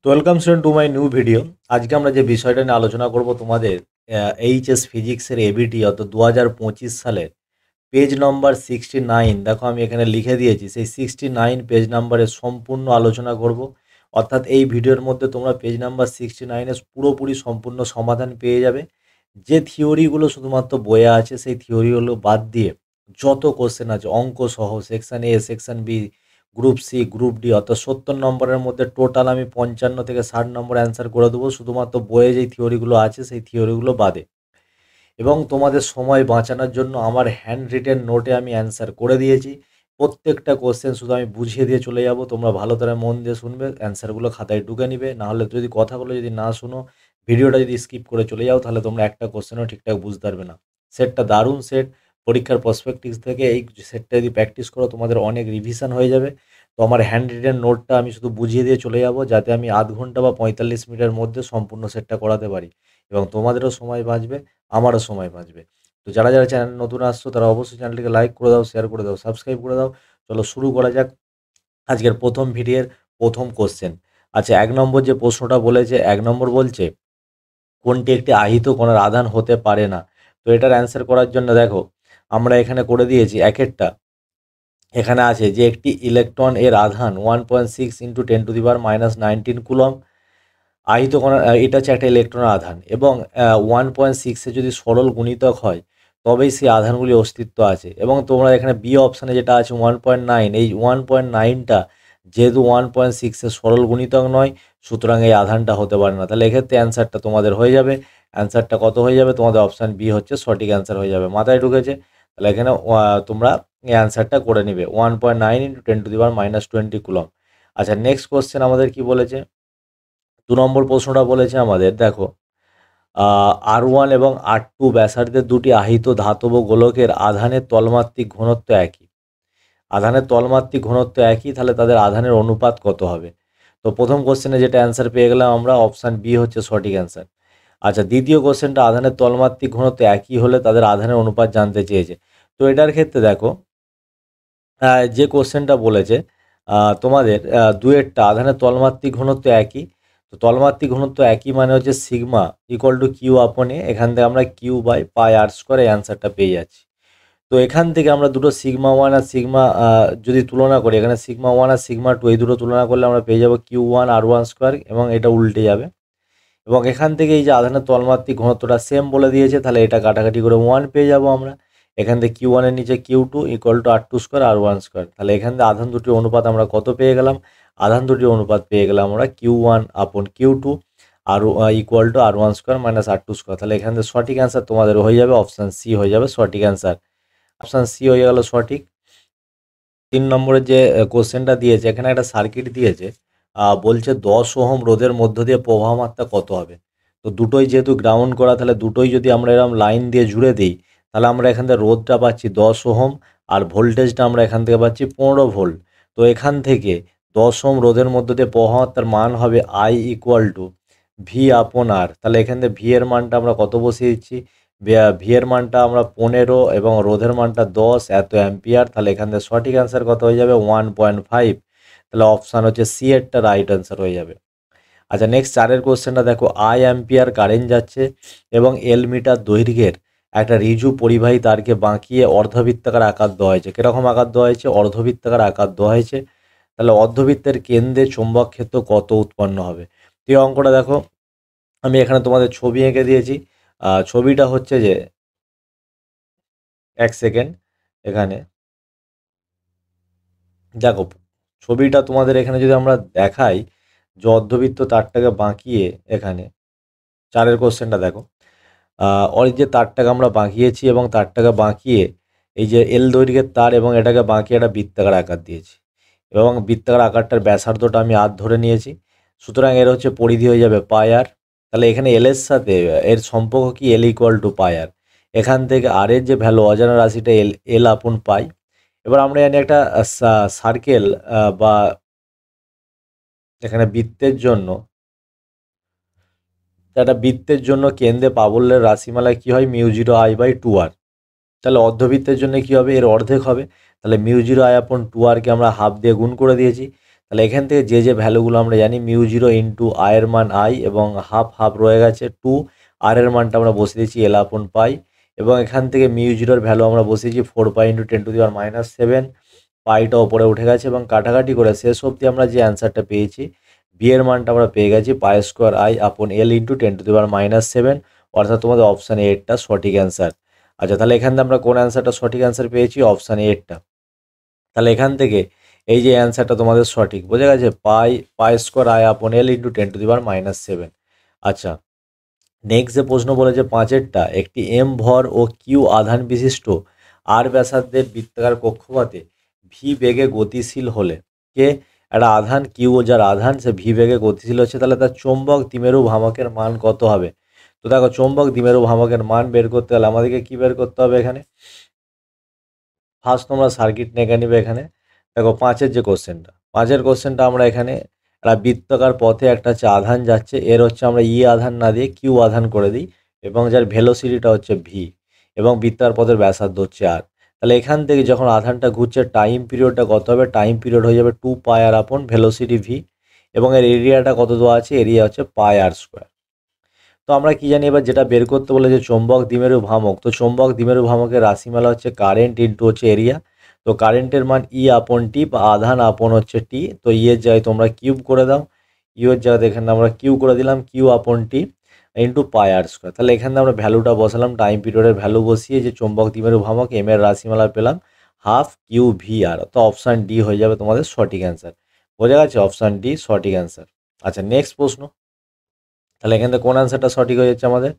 তো welcome student to my new video. আজকে আমরা যে বিষয়টা নিয়ে আলোচনা করব তোমাদের এইচএস ফিজিক্সের এবিটি অর্থাৎ 2025 সালের পেজ নম্বর 69। দেখো আমি এখানে লিখে দিয়েছি, সেই 69 পেজ নাম্বারের সম্পূর্ণ আলোচনা করব। অর্থাৎ এই ভিডিওর মধ্যে তোমরা পেজ নাম্বার 69-এর পুরোপুরি সম্পূর্ণ সমাধান পেয়ে যাবে। যে থিওরিগুলো শুধুমাত্র বইয়ে আছে সেই থিওরিগুলো বাদ দিয়ে যত কোশ্চেন আছে অঙ্ক সহ section A, section B, group C, group D অর্থাৎ 70 নম্বরের মধ্যে টোটাল আমি 55 থেকে 60 নম্বর অ্যান্সার করে দেবো, শুধুমাত্র বইয়ে যেই থিওরিগুলো আছে সেই থিওরিগুলো বাদে। এবং তোমাদের সময় বাঁচানোর জন্য আমার হ্যান্ড রিটেন নোটে আমি অ্যান্সার করে দিয়েছি। প্রত্যেকটা কোশ্চেন শুধু আমি বুঝিয়ে দিয়ে চলে যাব, তোমরা ভালো করে মন দিয়ে শুনবে, অ্যান্সারগুলো খাতায় ঢুকে নিবে। নাহলে যদি কথাগুলো যদি না শুনো, ভিডিওটা যদি স্কিপ করে চলে যাও, তাহলে তোমরা একটা কোশ্চেনও ঠিকঠাক বুঝতে পারবে না। সেটটা দারুণ সেট। পরীক্ষার পার্সপেক্টিভ থেকে এই সেটটা যদি প্র্যাকটিস করো তোমাদের অনেক রিভিশন হয়ে যাবে। তো আমার হ্যান্ড রিটেন নোটটা আমি শুধু বুঝিয়ে দিয়ে চলে যাব, যাতে আমি আধ ঘন্টা বা 45 মিনিটের মধ্যে সম্পূর্ণ সেটটা করাতে পারি এবং তোমাদেরও সময় বাঁচবে, আমারও সময় বাঁচবে। তো যারা যারা চ্যানেল নতুন আসছো তারা অবশ্যই চ্যানেলটিকে লাইক করে দাও, শেয়ার করে দাও, সাবস্ক্রাইব করে দাও। চলো শুরু করা যাক আজকের প্রথম ভিডিওর প্রথম কোশ্চেন। আচ্ছা, 1 নম্বর যে প্রশ্নটা বলেছে, 1 নম্বর বলছে কোনটি একটি আহিত কণার আধান হতে পারে না। তো এটার অ্যান্সার করার জন্য দেখো আমরা এখানে করে দিয়েছি একেরটা। এখানে আছে যে একটি ইলেকট্রন এর আধান 1.6 ইন্টু 10⁻⁻19 কুলম। আহিত কণা এটা হচ্ছে একটা ইলেকট্রনের আধান এবং 1.6-এ যদি সরল গুণিতক হয় তবেই সেই আধানগুলি অস্তিত্ব আছে। এবং তোমরা এখানে বি অপশানে যেটা আছে 1.9, এই 1.9টা যেহেতু 1.6-এর সরল গুণিতক নয়, সুতরাং এই আধানটা হতে পারে না। তাহলে এক্ষেত্রে অ্যান্সারটা তোমাদের হয়ে যাবে। অ্যান্সারটা কত হয়ে যাবে? তোমাদের অপশান বি হচ্ছে সঠিক অ্যান্সার হয়ে যাবে। মাথায় ঢুকেছে? তাহলে এখানে তোমরা এই অ্যান্সারটা করে নিবে 1.9 ইন্টু 10⁻⁻20 কুলম। আচ্ছা, নেক্সট কোশ্চেন আমাদের কি বলেছে? 2 নম্বর প্রশ্নটা বলেছে আমাদের, দেখো R1 এবং R2 ব্যাসার্ধের দুটি আহিত ধাতব গোলকের আধানের তলমাত্রিক ঘনত্ব একই। আধানের তলমাত্রিক ঘনত্ব একই, তাহলে তাদের আধানের অনুপাত কত হবে? তো প্রথম কোশ্চেনে যেটা অ্যান্সার পেয়ে গেলাম আমরা, অপশান বি হচ্ছে সঠিক অ্যান্সার। আচ্ছা, দ্বিতীয় কোশ্চেনটা আধানের তলমাত্রিক ঘনত্ব একই হলে তাদের আধানের অনুপাত জানতে চেয়েছে। তো এটার ক্ষেত্রে দেখো যে কোশ্চেনটা বলেছে তোমাদের দুয়েরটা আধানের তলমাত্রিক ঘনত্ব একই। তো তলমাত্রিক ঘনত্ব একই মানে হচ্ছে সিগমা ইকুয়াল টু কিউ আপন এ। এখান থেকে আমরা Q by pi R square এই অ্যান্সারটা পেয়ে যাচ্ছি। তো এখান থেকে আমরা দুটো সিগমা ওয়ান আর সিগমা যদি তুলনা করি, এখানে সিগমা ওয়ান আর সিগমা টু এই দুটো তুলনা করলে আমরা পেয়ে যাবো কিউ ওয়ান আর ওয়ান স্কোয়ার, এবং এটা উল্টে যাবে। এবং এখান থেকে এই যে আধানের তলমাত্রিক ঘনত্বটা সেম বলে দিয়েছে, তাহলে এটা কাটাকাটি করে 1 পেয়ে যাব আমরা। এখান থেকে কিউ ওয়ানের নিচে Q two equal to R two square R one square. তাহলে এখান থেকে আধান দুটির অনুপাত আমরা কত পেয়ে গেলাম? আধান দুটির অনুপাত পেয়ে গেলাম আমরা Q one upon Q two R equal to R one square minus R two square. তাহলে এখান থেকে সঠিক অ্যান্সার তোমাদের হয়ে যাবে অপশান সি হয়ে যাবে সঠিক অ্যান্সার। অপশান সি হয়ে গেল সঠিক। 3 নম্বরের যে কোশ্চেনটা দিয়েছে, এখানে একটা সার্কিট দিয়েছে, বলছে 10 ওহম রোধের মধ্য দিয়ে প্রবাহ মাত্রা কত হবে। তো দুটোই যেহেতু গ্রাউন্ড করা, তাহলে দুটোই যদি আমরা এরকম লাইন দিয়ে জুড়ে দিই, তাহলে আমরা এখান থেকে রোধটা পাচ্ছি 10 ওহম আর ভোল্টেজটা আমরা এখান থেকে পাচ্ছি 15 ভোল্ট। তো এখান থেকে 10 ওহম রোধের মধ্য দিয়ে প্রবাহ মাত্রার মান হবে আই ইকুয়াল টু ভি আপন আর। তাহলে এখান থেকে ভি এর মানটা আমরা কত বসিয়ে দিচ্ছি? ভি এর মানটা আমরা 15 এবং রোধের মানটা 10 এত অ্যাম্পিয়ার। তাহলে এখান থেকে সঠিক অ্যান্সার কত হয়ে যাবে? 1.5। তাহলে অপশান হচ্ছে সি এরটা রাইট অ্যান্সার হয়ে যাবে। আচ্ছা, নেক্সট 4 কোশ্চেনটা দেখো, আই অ্যাম্পিয়ার কারেন্ট যাচ্ছে এবং এল মিটার দৈর্ঘ্যের একটা রিজু পরিবাহী তারকে বাঁকিয়ে অর্ধবৃত্তাকার আকার দেওয়া হয়েছে। কীরকম আকার দেওয়া হয়েছে? অর্ধবৃত্তাকার আকার দেওয়া হয়েছে। তাহলে অর্ধবৃত্তের কেন্দ্রে চৌম্বক ক্ষেত্র কত উৎপন্ন হবে? তো এই অঙ্কটা দেখো আমি এখানে তোমাদের ছবি এঁকে দিয়েছি। ছবিটা হচ্ছে যে, এক সেকেন্ড, এখানে দেখো ছবিটা তোমাদের এখানে যদি আমরা দেখাই যে অর্ধবৃত্ত তারটাকে বাঁকিয়ে, এখানে 4 কোশ্চেনটা দেখো, ওর যে তারটাকে আমরা বাঁকিয়েছি এবং তারটাকে বাঁকিয়ে এই যে এল দৈর্ঘ্যের তার এবং এটাকে বাঁকিয়ে একটা বৃত্তাকার আকার দিয়েছি এবং বৃত্তাকার আকারটার ব্যাসার্ধটা আমি আর ধরে নিয়েছি। সুতরাং এর হচ্ছে পরিধি হয়ে যাবে পাই আর। তাহলে এখানে এল এর সাথে এর সম্পর্ক কি? এল ইকুয়াল টু পাই আর। এখান থেকে আর এর যে ভ্যালু অজানা রাশিটা এল এল আপন পাই। এবার আমরা জানি একটা সার্কেল বা এখানে বৃত্তের জন্য, একটা বৃত্তের জন্য কেন্দ্রে প্রাবল্যের রাশিমালা কি হয়? Mu zero I by two R. তাহলে অর্ধবৃত্তের জন্য কি হবে? এর অর্ধেক হবে। তাহলে mu zero I upon two আরকে আমরা হাফ দিয়ে গুণ করে দিয়েছি। তাহলে এখান থেকে যে ভ্যালুগুলো আমরা জানি মিউ জিরো ইন্টু আয়ের মান আই এবং হাফ হাফ রয়ে গেছে 2, আর এর মানটা আমরা বসিয়ে দিয়েছি এল আপন পাই, এবং এখান থেকে মিউ জিরোর ভ্যালু আমরা বসিয়েছি 4 পাই ইন্টু 10⁻⁻7, পাইটা ওপরে উঠে গেছে এবং কাটাকাটি করে শেষ অবধি আমরা যে অ্যান্সারটা পেয়েছি বি এর মানটা আমরা পেয়ে গেছি পাই স্কোয়ার আই আপন এল ইন্টু 10⁻⁷, অর্থাৎ তোমাদের অপশান এরটা সঠিক অ্যান্সার। আচ্ছা, তাহলে এখান থেকে আমরা কোন অ্যান্সারটা সঠিক অ্যান্সার পেয়েছি? অপশান এরটা। তাহলে এখান থেকে এই যে অ্যান্সারটা তোমাদের সঠিক, বোঝা গেছে, পাই স্কোয়ার আই আপন এল ইন্টু 10⁻⁷। আচ্ছা, নেক্সট যে প্রশ্ন বলেছে 5এরটা, একটি এম ভর ও কিউ আধান বিশিষ্ট আর ব্যাসার্ধের বৃত্তাকার কক্ষপথে ভি বেগে গতিশীল হলে কে একটা আধান কিউ, ও যার আধান সে ভি বেগে গতিশীল হচ্ছে, তাহলে তার চৌম্বক দ্বিমেরু ভ্রামকের মান কত হবে? তো দেখো, চৌম্বক দ্বিমেরু ভ্রামকের মান বের করতে হলে আমাদেরকে কি বের করতে হবে? এখানে ফার্স্ট তোমরা সার্কিট নেগে নিবে। এখানে দেখো 5এর যে কোশ্চেনটা, 5এর কোশ্চেনটা আমরা এখানে একটা বৃত্তাকার পথে একটা হচ্ছে আধান যাচ্ছে, এর হচ্ছে আমরা ই আধান না দিয়ে কিউ আধান করে দিই, এবং যার ভেলোসিটিটা হচ্ছে ভি, এবং বৃত্তাকার পথের ব্যাসার্ধ হচ্ছে আর। তাহলে এখান থেকে যখন আধানটা ঘুরছে টাইম পিরিয়ডটা কত হবে? টাইম পিরিয়ড হয়ে যাবে 2 পাই আর আপন ভেলোসিটি ভি, এবং এর এরিয়াটা কত দেওয়া আছে? এরিয়া হচ্ছে পাই আর স্কোয়ার। তো আমরা কি জানি এবার, যেটা বের করতে বলে যে চৌম্বক দ্বিমেরু ভ্রামক, তো চৌম্বক দ্বিমেরু ভ্রামকের রাশিমালা হচ্ছে কারেন্ট ইন্টু হচ্ছে এরিয়া। তো কারেন্টের মান ই আপন টি বা আধান আপন হচ্ছে টি, তো ই এর জায়গায় তোমরা কিউব করে দাও, ইউ এর জায়গায় এখানে আমরা কিউ করে দিলাম, কিউ আপন টি ইন্টু পাই আর স্কোয়ার। তাহলে এখানে আমরা ভ্যালুটা বসালাম, টাইম পিরিয়ডের ভ্যালু বসিয়ে যে চৌম্বক দ্বিমেরু ভ্রামক এম এর রাশিমালা পেলাম হাফ কিউ ভি আর, তো অপশান ডি হয়ে যাবে তোমাদের সঠিক অ্যান্সার। বোঝা গেছে? অপশান ডি সঠিক অ্যান্সার। আচ্ছা, নেক্সট প্রশ্ন, তাহলে এখান থেকে কোন অ্যান্সারটা সঠিক হয়ে যাচ্ছে আমাদের?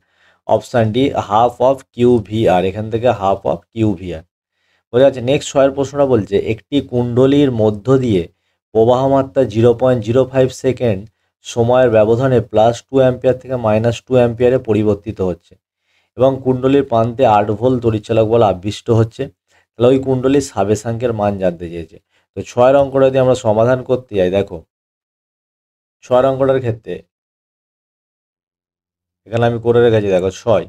Option D, half of Q V R, এখান থেকে half of Q V R. বোঝা যাচ্ছে? নেক্সট 6এর প্রশ্নটা বলছে একটি কুণ্ডলীর মধ্য দিয়ে প্রবাহমাত্রা 0.05 সেকেন্ড সময়ের ব্যবধানে +2 অ্যাম্পিয়ার থেকে -2 অ্যাম্পিয়ারে পরিবর্তিত হচ্ছে, এবং কুণ্ডলীর প্রান্তে 8 ভোল্ট তড়িৎচালক বল আবিষ্ট হচ্ছে। তাহলে ওই কুণ্ডলীর সাবেশাঙ্কের মান জানতে চেয়েছে। তো 6এর অঙ্কটা যদি আমরা সমাধান করতে যাই, দেখো 6এর অঙ্কটার ক্ষেত্রে এখানে আমি করে রেখেছি, দেখো 6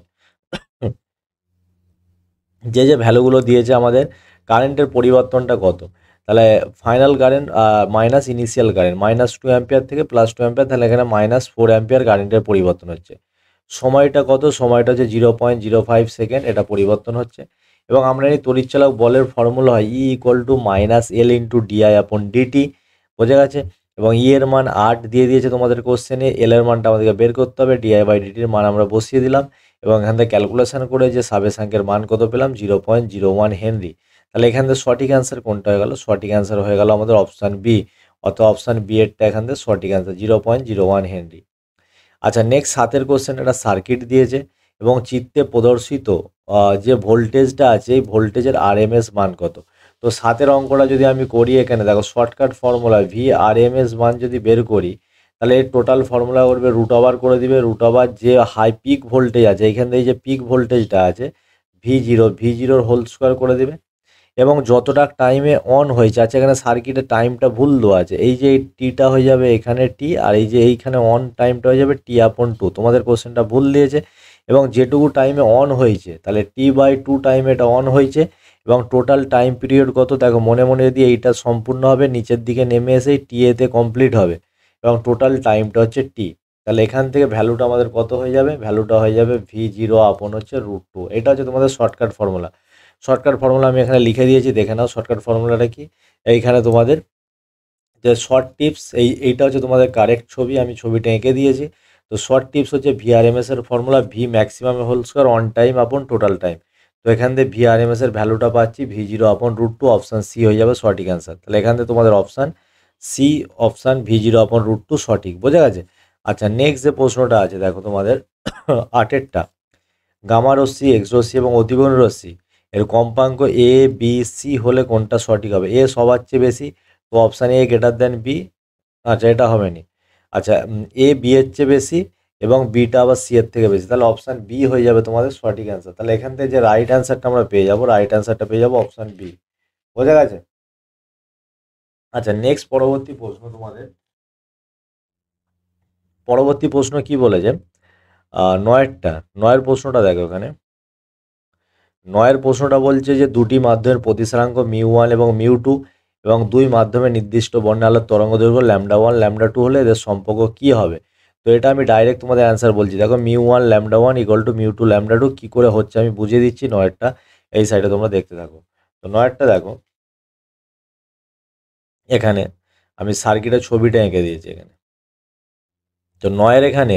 যে ভ্যালুগুলো দিয়েছে আমাদের, কারেন্টের পরিবর্তনটা কত, তাহলে final current minus initial current -2 ampere থেকে +2 অ্যাম্পিয়ার, তাহলে এখানে -4 অ্যাম্পিয়ার কারেন্টের পরিবর্তন হচ্ছে। সময়টা কত? সময়টা হচ্ছে 0.05 সেকেন্ড, এটা পরিবর্তন হচ্ছে। এবং আমরা এই তড়িৎচালক বলের ফর্মুলা হয় E equal to -L into DI upon DT. বোঝা গেছে? এবং ই এর মান 8 দিয়ে দিয়েছে তোমাদের কোশ্চেনে, এল এর মানটা আমাদেরকে বের করতে হবে, ডিআই বাই ডিটির মান আমরা বসিয়ে দিলাম, এবং এখান থেকে ক্যালকুলেশন করে যে সাবেশাঙ্কের মান কত পেলাম? 0.01 হেনরি। তাহলে এখান থেকে সঠিক অ্যান্সার কোনটা হয়ে গেল? সঠিক অ্যান্সার হয়ে গেল আমাদের অপশান বি, অথবা অপশান বি এরটা এখান থেকে সঠিক অ্যান্সার 0.01 হেনরি। আচ্ছা, নেক্সট 7এর কোশ্চেন, একটা সার্কিট দিয়েছে এবং চিত্রে প্রদর্শিত যে ভোল্টেজটা আছে এই ভোল্টেজের আরএমএস মান কত? তো 7এর অঙ্কটা যদি আমি করি, এখানে দেখো শর্টকাট ফর্মুলা ভি আরএমএস মান যদি বের করি, তাহলে এর টোটাল ফর্মুলা করবে √ওভার করে দিবে, √ওভার যে হাই পিক ভোল্টেজ আছে এইখান থেকে যে পিক ভোল্টেজটা আছে ভি জিরোর হোল স্কোয়ার করে দিবে, এবং যতটা টাইমে অন হয়েছে, আচ্ছা এখানে সার্কিটের টাইমটা ভুল দেওয়া আছে, এই যে এই টিটা হয়ে যাবে এখানে টি, আর এই যে এইখানে অন টাইমটা হয়ে যাবে টি আপন 2, তোমাদের কোশ্চেনটা ভুল দিয়েছে। এবং যেটুকু টাইমে অন হয়েছে তাহলে টি/2 টাইমে এটা অন হয়েছে, এবং টোটাল টাইম পিরিয়ড কত? দেখো মনে মনে যদি এইটা সম্পূর্ণ হবে, নিচের দিকে নেমে এসে টি এতে কমপ্লিট হবে, এবং টোটাল টাইমটা হচ্ছে টি। তাহলে এখান থেকে ভ্যালুটা আমাদের কত হয়ে যাবে? ভ্যালুটা হয়ে যাবে ভি জিরো আপন হচ্ছে √2। এটা হচ্ছে তোমাদের শর্টকাট ফর্মুলা। শর্টকাট ফর্মুলা আমি এখানে লিখে দিয়েছি, দেখে নাও শর্টকাট ফর্মুলাটা কি। এইখানে তোমাদের যে শর্ট টিপস, এইটা হচ্ছে তোমাদের কারেক্ট ছবি, আমি ছবিটা এঁকে দিয়েছি। তো শর্ট টিপস হচ্ছে ভিআরএমএস এর formula V maximum whole square on time upon total time. তো এখান থেকে ভিআরএমএস এর ভ্যালুটা পাচ্ছি V zero upon √2, option C হয়ে যাবে সঠিক অ্যান্সার। তাহলে এখান থেকে তোমাদের option C, option V zero upon √2 সঠিক। বোঝা গেছে? আচ্ছা, নেক্সট যে প্রশ্নটা আছে দেখো তোমাদের 8এরটা, গামা রশ্মি, এক্স রশ্মি এবং অতিবেগুনি রশ্মি এর কম্পাঙ্ক এ বি সি হলে কোনটা সঠিক হবে? এ সবার চেয়ে বেশি, তো option A greater than B. আচ্ছা, এটা হবে নি। আচ্ছা, এ বি এর চেয়ে বেশি এবং বিটা আবার সি এর থেকে বেশি, তাহলে অপশান বি হয়ে যাবে তোমাদের সঠিক অ্যান্সার। তাহলে এখান থেকে যে রাইট অ্যান্সারটা আমরা পেয়ে যাবো, রাইট অ্যান্সারটা পেয়ে যাবো অপশান বি। বোঝা গেছে? আচ্ছা, নেক্সট পরবর্তী প্রশ্ন তোমাদের, পরবর্তী প্রশ্ন কি বলেছে 9এর প্রশ্নটা দেখো। এখানে 9এর প্রশ্নটা বলছে যে দুটি মাধ্যমের প্রতিসরাঙ্ক μ1 এবং μ2 এবং দুই মাধ্যমে নির্দিষ্ট বর্ণে আলোর তরঙ্গ দৈর্ঘ্য λ1 λ2 হলে এদের সম্পর্ক কী হবে? তো এটা আমি ডাইরেক্ট তোমাদের অ্যান্সার বলছি। দেখো μ1 λ1 = μ2 λ2 কী করে হচ্ছে আমি বুঝিয়ে দিচ্ছি। নয়েরটা এই সাইডে তোমরা দেখতে থাকো। তো নয়েরটা দেখো, এখানে আমি সার্কিটের ছবিটা এঁকে দিয়েছি এখানে। তো নয়ের এখানে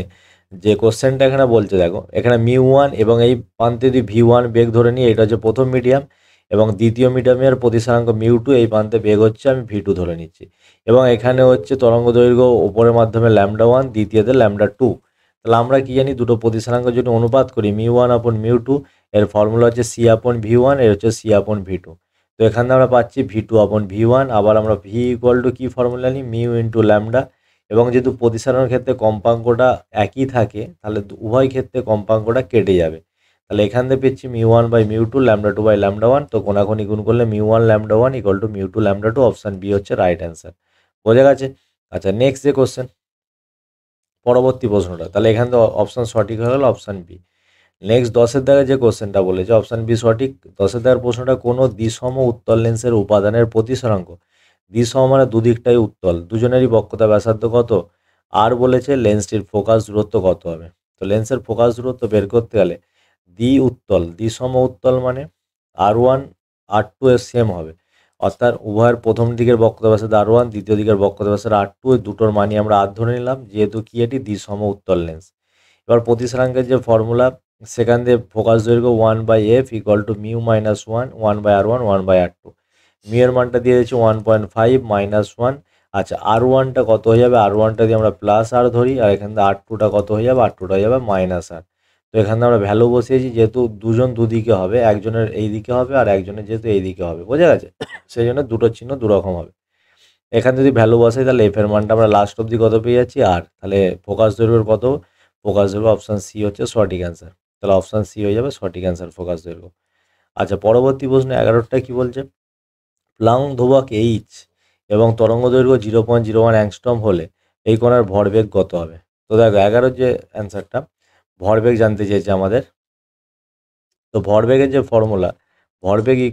যে কোশ্চেনটা এখানে বলছে দেখো, এখানে μ1 এবং এই প্রান্তে যদি v1 বেগ ধরে নিই, এটা হচ্ছে প্রথম মিডিয়াম, এবং দ্বিতীয় মিডিয়ামের প্রতিসরাঙ্ক μ2, এই প্রান্তে বেগ হচ্ছে আমি v2 ধরে নিচ্ছি, এবং এখানে হচ্ছে তরঙ্গ দৈর্ঘ্য ওপরের মাধ্যমে λ1, দ্বিতীয়তে λ2। তাহলে আমরা কি জানি, দুটো প্রতিসরাঙ্কের জন্য অনুপাত করি μ1/μ2, এর ফর্মুলা হচ্ছে c/v1, এর হচ্ছে c/v2। তো এখানে আমরা পাচ্ছি v2/v1, আবার আমরা v = কি ফর্মুলা নিই, μ × λ, এবং যেহেতু প্রতিসারণের ক্ষেত্রে কম্পাঙ্কটা একই থাকে তাহলে উভয় ক্ষেত্রে কম্পাঙ্কটা কেটে যাবে। তাহলে এখান থেকে পেয়েছি μ1/μ2 λ2/λ1। তো কোনাকুনি গুণ করলে μ1 λ1 = μ2 λ2, অপশান বি হচ্ছে রাইট অ্যান্সার। বোঝা গেছে? আচ্ছা, নেক্সট যে কোশ্চেন, পরবর্তী প্রশ্নটা, তাহলে এখান থেকে অপশান সঠিক হয়ে গেল অপশান বি। নেক্সট 10-এর দাগে যে কোশ্চেনটা বলেছে, অপশান বি সঠিক। 10-এর দাগের প্রশ্নটা, কোনো দ্বিসম উত্তল লেন্সের উপাদানের প্রতিসরাঙ্ক, দ্বিসম মানে দুদিকটাই উত্তল, দুজনেরই বক্রতা ব্যাসার্ধ কত? আর বলেছে লেন্সটির ফোকাস দূরত্ব কত হবে। তো লেন্সের ফোকাস দূরত্ব বের করতে গেলে দ্বিসম উত্তল মানে R1 R2 এর সেম হবে, অর্থাৎ উভয়ের প্রথম দিকের বক্রতা ব্যাসার্ধ R1, দ্বিতীয় দিকের বক্রতা ব্যাসার্ধ R2, ওই দুটোর মানই আমরা আর ধরে নিলাম, যেহেতু কি এটি দ্বিসম উত্তল লেন্স। এবার প্রতিসরাঙ্কের যে ফর্মুলা, সেখান দিয়ে ফোকাস দৈর্ঘ্য 1/f = μ-1 1/r1 1/r2। মিউ এর মানটা দিয়ে দিচ্ছি 1.5 -1। আচ্ছা, R1টা কত হয়ে যাবে, R1টা দিয়ে আমরা প্লাস আর ধরি, আর এখান থেকে R2টা কত হয়ে যাবে, R2টা হয়ে যাবে -r। তো এখানে আমরা ভ্যালু বসিয়েছি, যেহেতু দুজন দুদিকে হবে, একজনের এই দিকে হবে আর একজনের যেহেতু এই দিকে হবে, বোঝা গেছে? সেই জন্য দুটো চিহ্ন দুরকম হবে। এখানে যদি ভ্যালু বসাই তাহলে এফ এর মানটা আমরা লাস্ট অবধি কত পেয়ে যাচ্ছি, আর তাহলে ফোকাস দৈর্ঘ্য কত, ফোকাস দৈর্ঘ্য অপশান সি হচ্ছে সঠিক অ্যান্সার। তাহলে অপশান সি হয়ে যাবে সঠিক অ্যান্সার, ফোকাস দৈর্ঘ্য। আচ্ছা, পরবর্তী প্রশ্ন 11টা কি বলছে, প্লাঙ্ক ধ্রুবক এইচ এবং তরঙ্গ দৈর্ঘ্য 0.01 অ্যাংস্ট্রম হলে এই কণার ভরবেগ কত হবে। তো দেখো 11 যে অ্যান্সারটা, ভরবেগ জানতে চেয়েছে আমাদের। তো ভরবেগের যে ফর্মুলা, ভরবেগ =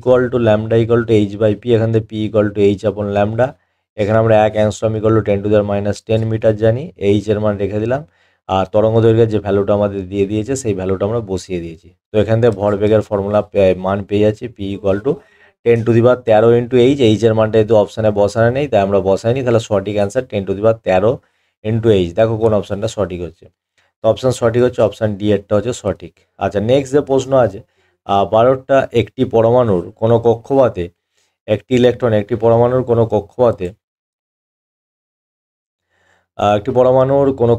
λ = h/p, এখান থেকে p = h/λ। এখানে আমরা 1 অ্যাংস্ট্রম = 10⁻10 মিটার জানি, এইচ এর মান রেখে দিলাম, আর তরঙ্গ দৈর্ঘ্যের যে ভ্যালুটা আমাদের দিয়ে দিয়েছে সেই ভ্যালুটা আমরা বসিয়ে দিয়েছি। তো এখান থেকে ভরবেগের ফর্মুলা মান পেয়ে যাচ্ছি p = 10⁻13 × h। এইচ এর মানটা যেহেতু অপশানে বসানো নেই তাই আমরা বসাইনি, তাহলে সঠিক অ্যান্সার 10⁻13 × h। দেখো কোন অপশানটা সঠিক হচ্ছে। তো অপশান সঠিক হচ্ছে অপশান ডি এরটা হচ্ছে সঠিক। আচ্ছা, নেক্সট যে প্রশ্ন আছে, 12টা একটি পরমাণুর কোনো কক্ষপথে একটি ইলেকট্রন, একটি পরমাণুর কোনো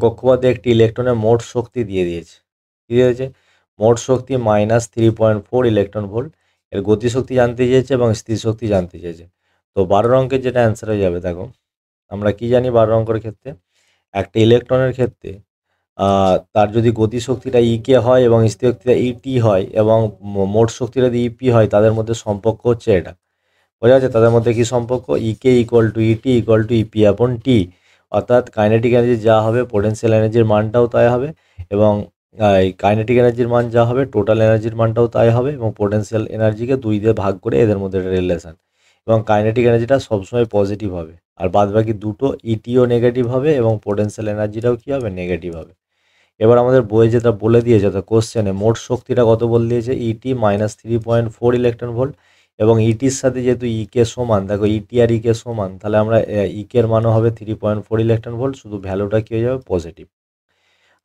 কক্ষপথে একটি ইলেকট্রনের মোট শক্তি দিয়ে দিয়েছে। কী দিয়েছে? মোট শক্তি -3.4 ইলেকট্রন ভোল্ট। এর গতিশক্তি জানতে চেয়েছে এবং স্থির শক্তি জানতে চেয়েছে। তো 12 অঙ্কের যেটা অ্যান্সার হয়ে যাবে, দেখো আমরা কি জানি 12 অঙ্কের ক্ষেত্রে, একটা ইলেকট্রনের ক্ষেত্রে তার যদি গতিশক্তিটা ইকে হয় এবং স্থির শক্তিটা ইটি হয় এবং মোট শক্তিটা যদি ইপি হয়, তাদের মধ্যে সম্পর্ক হচ্ছে এটা। বোঝা যাচ্ছে তাদের মধ্যে কি সম্পর্ক, ইকে = ইটি = ইপি/টি। অর্থাৎ কাইনেটিক এনার্জি যা হবে পোটেনশিয়াল এনার্জির মানটাও তাই হবে, এবং এই কাইনেটিক এনার্জির মান যা হবে টোটাল এনার্জির মানটাও তাই হবে, এবং পোটেনশিয়াল এনার্জিকে 2 দিয়ে ভাগ করে এদের মধ্যে একটা রিলেশন, এবং কাইনেটিক এনার্জিটা সবসময় পজিটিভ হবে, আর বাদবাকি দুটো ইটিও নেগেটিভ হবে এবং পোটেনশিয়াল এনার্জিটাও কী হবে, নেগেটিভ হবে। এবার আমাদের বইয়ে যেটা বলে দিয়েছে, তো কোশ্চেনে মোট শক্তিটা কত বলে দিয়েছে, ইটি -3.4 ইলেকট্রন ভোল্ট, এবং ইটির সাথে যেহেতু ইকে সমান, দেখো ইটি আর ইকে সমান, তাহলে আমরা ইকের মানও হবে 3.4 ইলেকট্রন ভোল্ট, শুধু ভ্যালুটা কী হয়ে যাবে, পজিটিভ।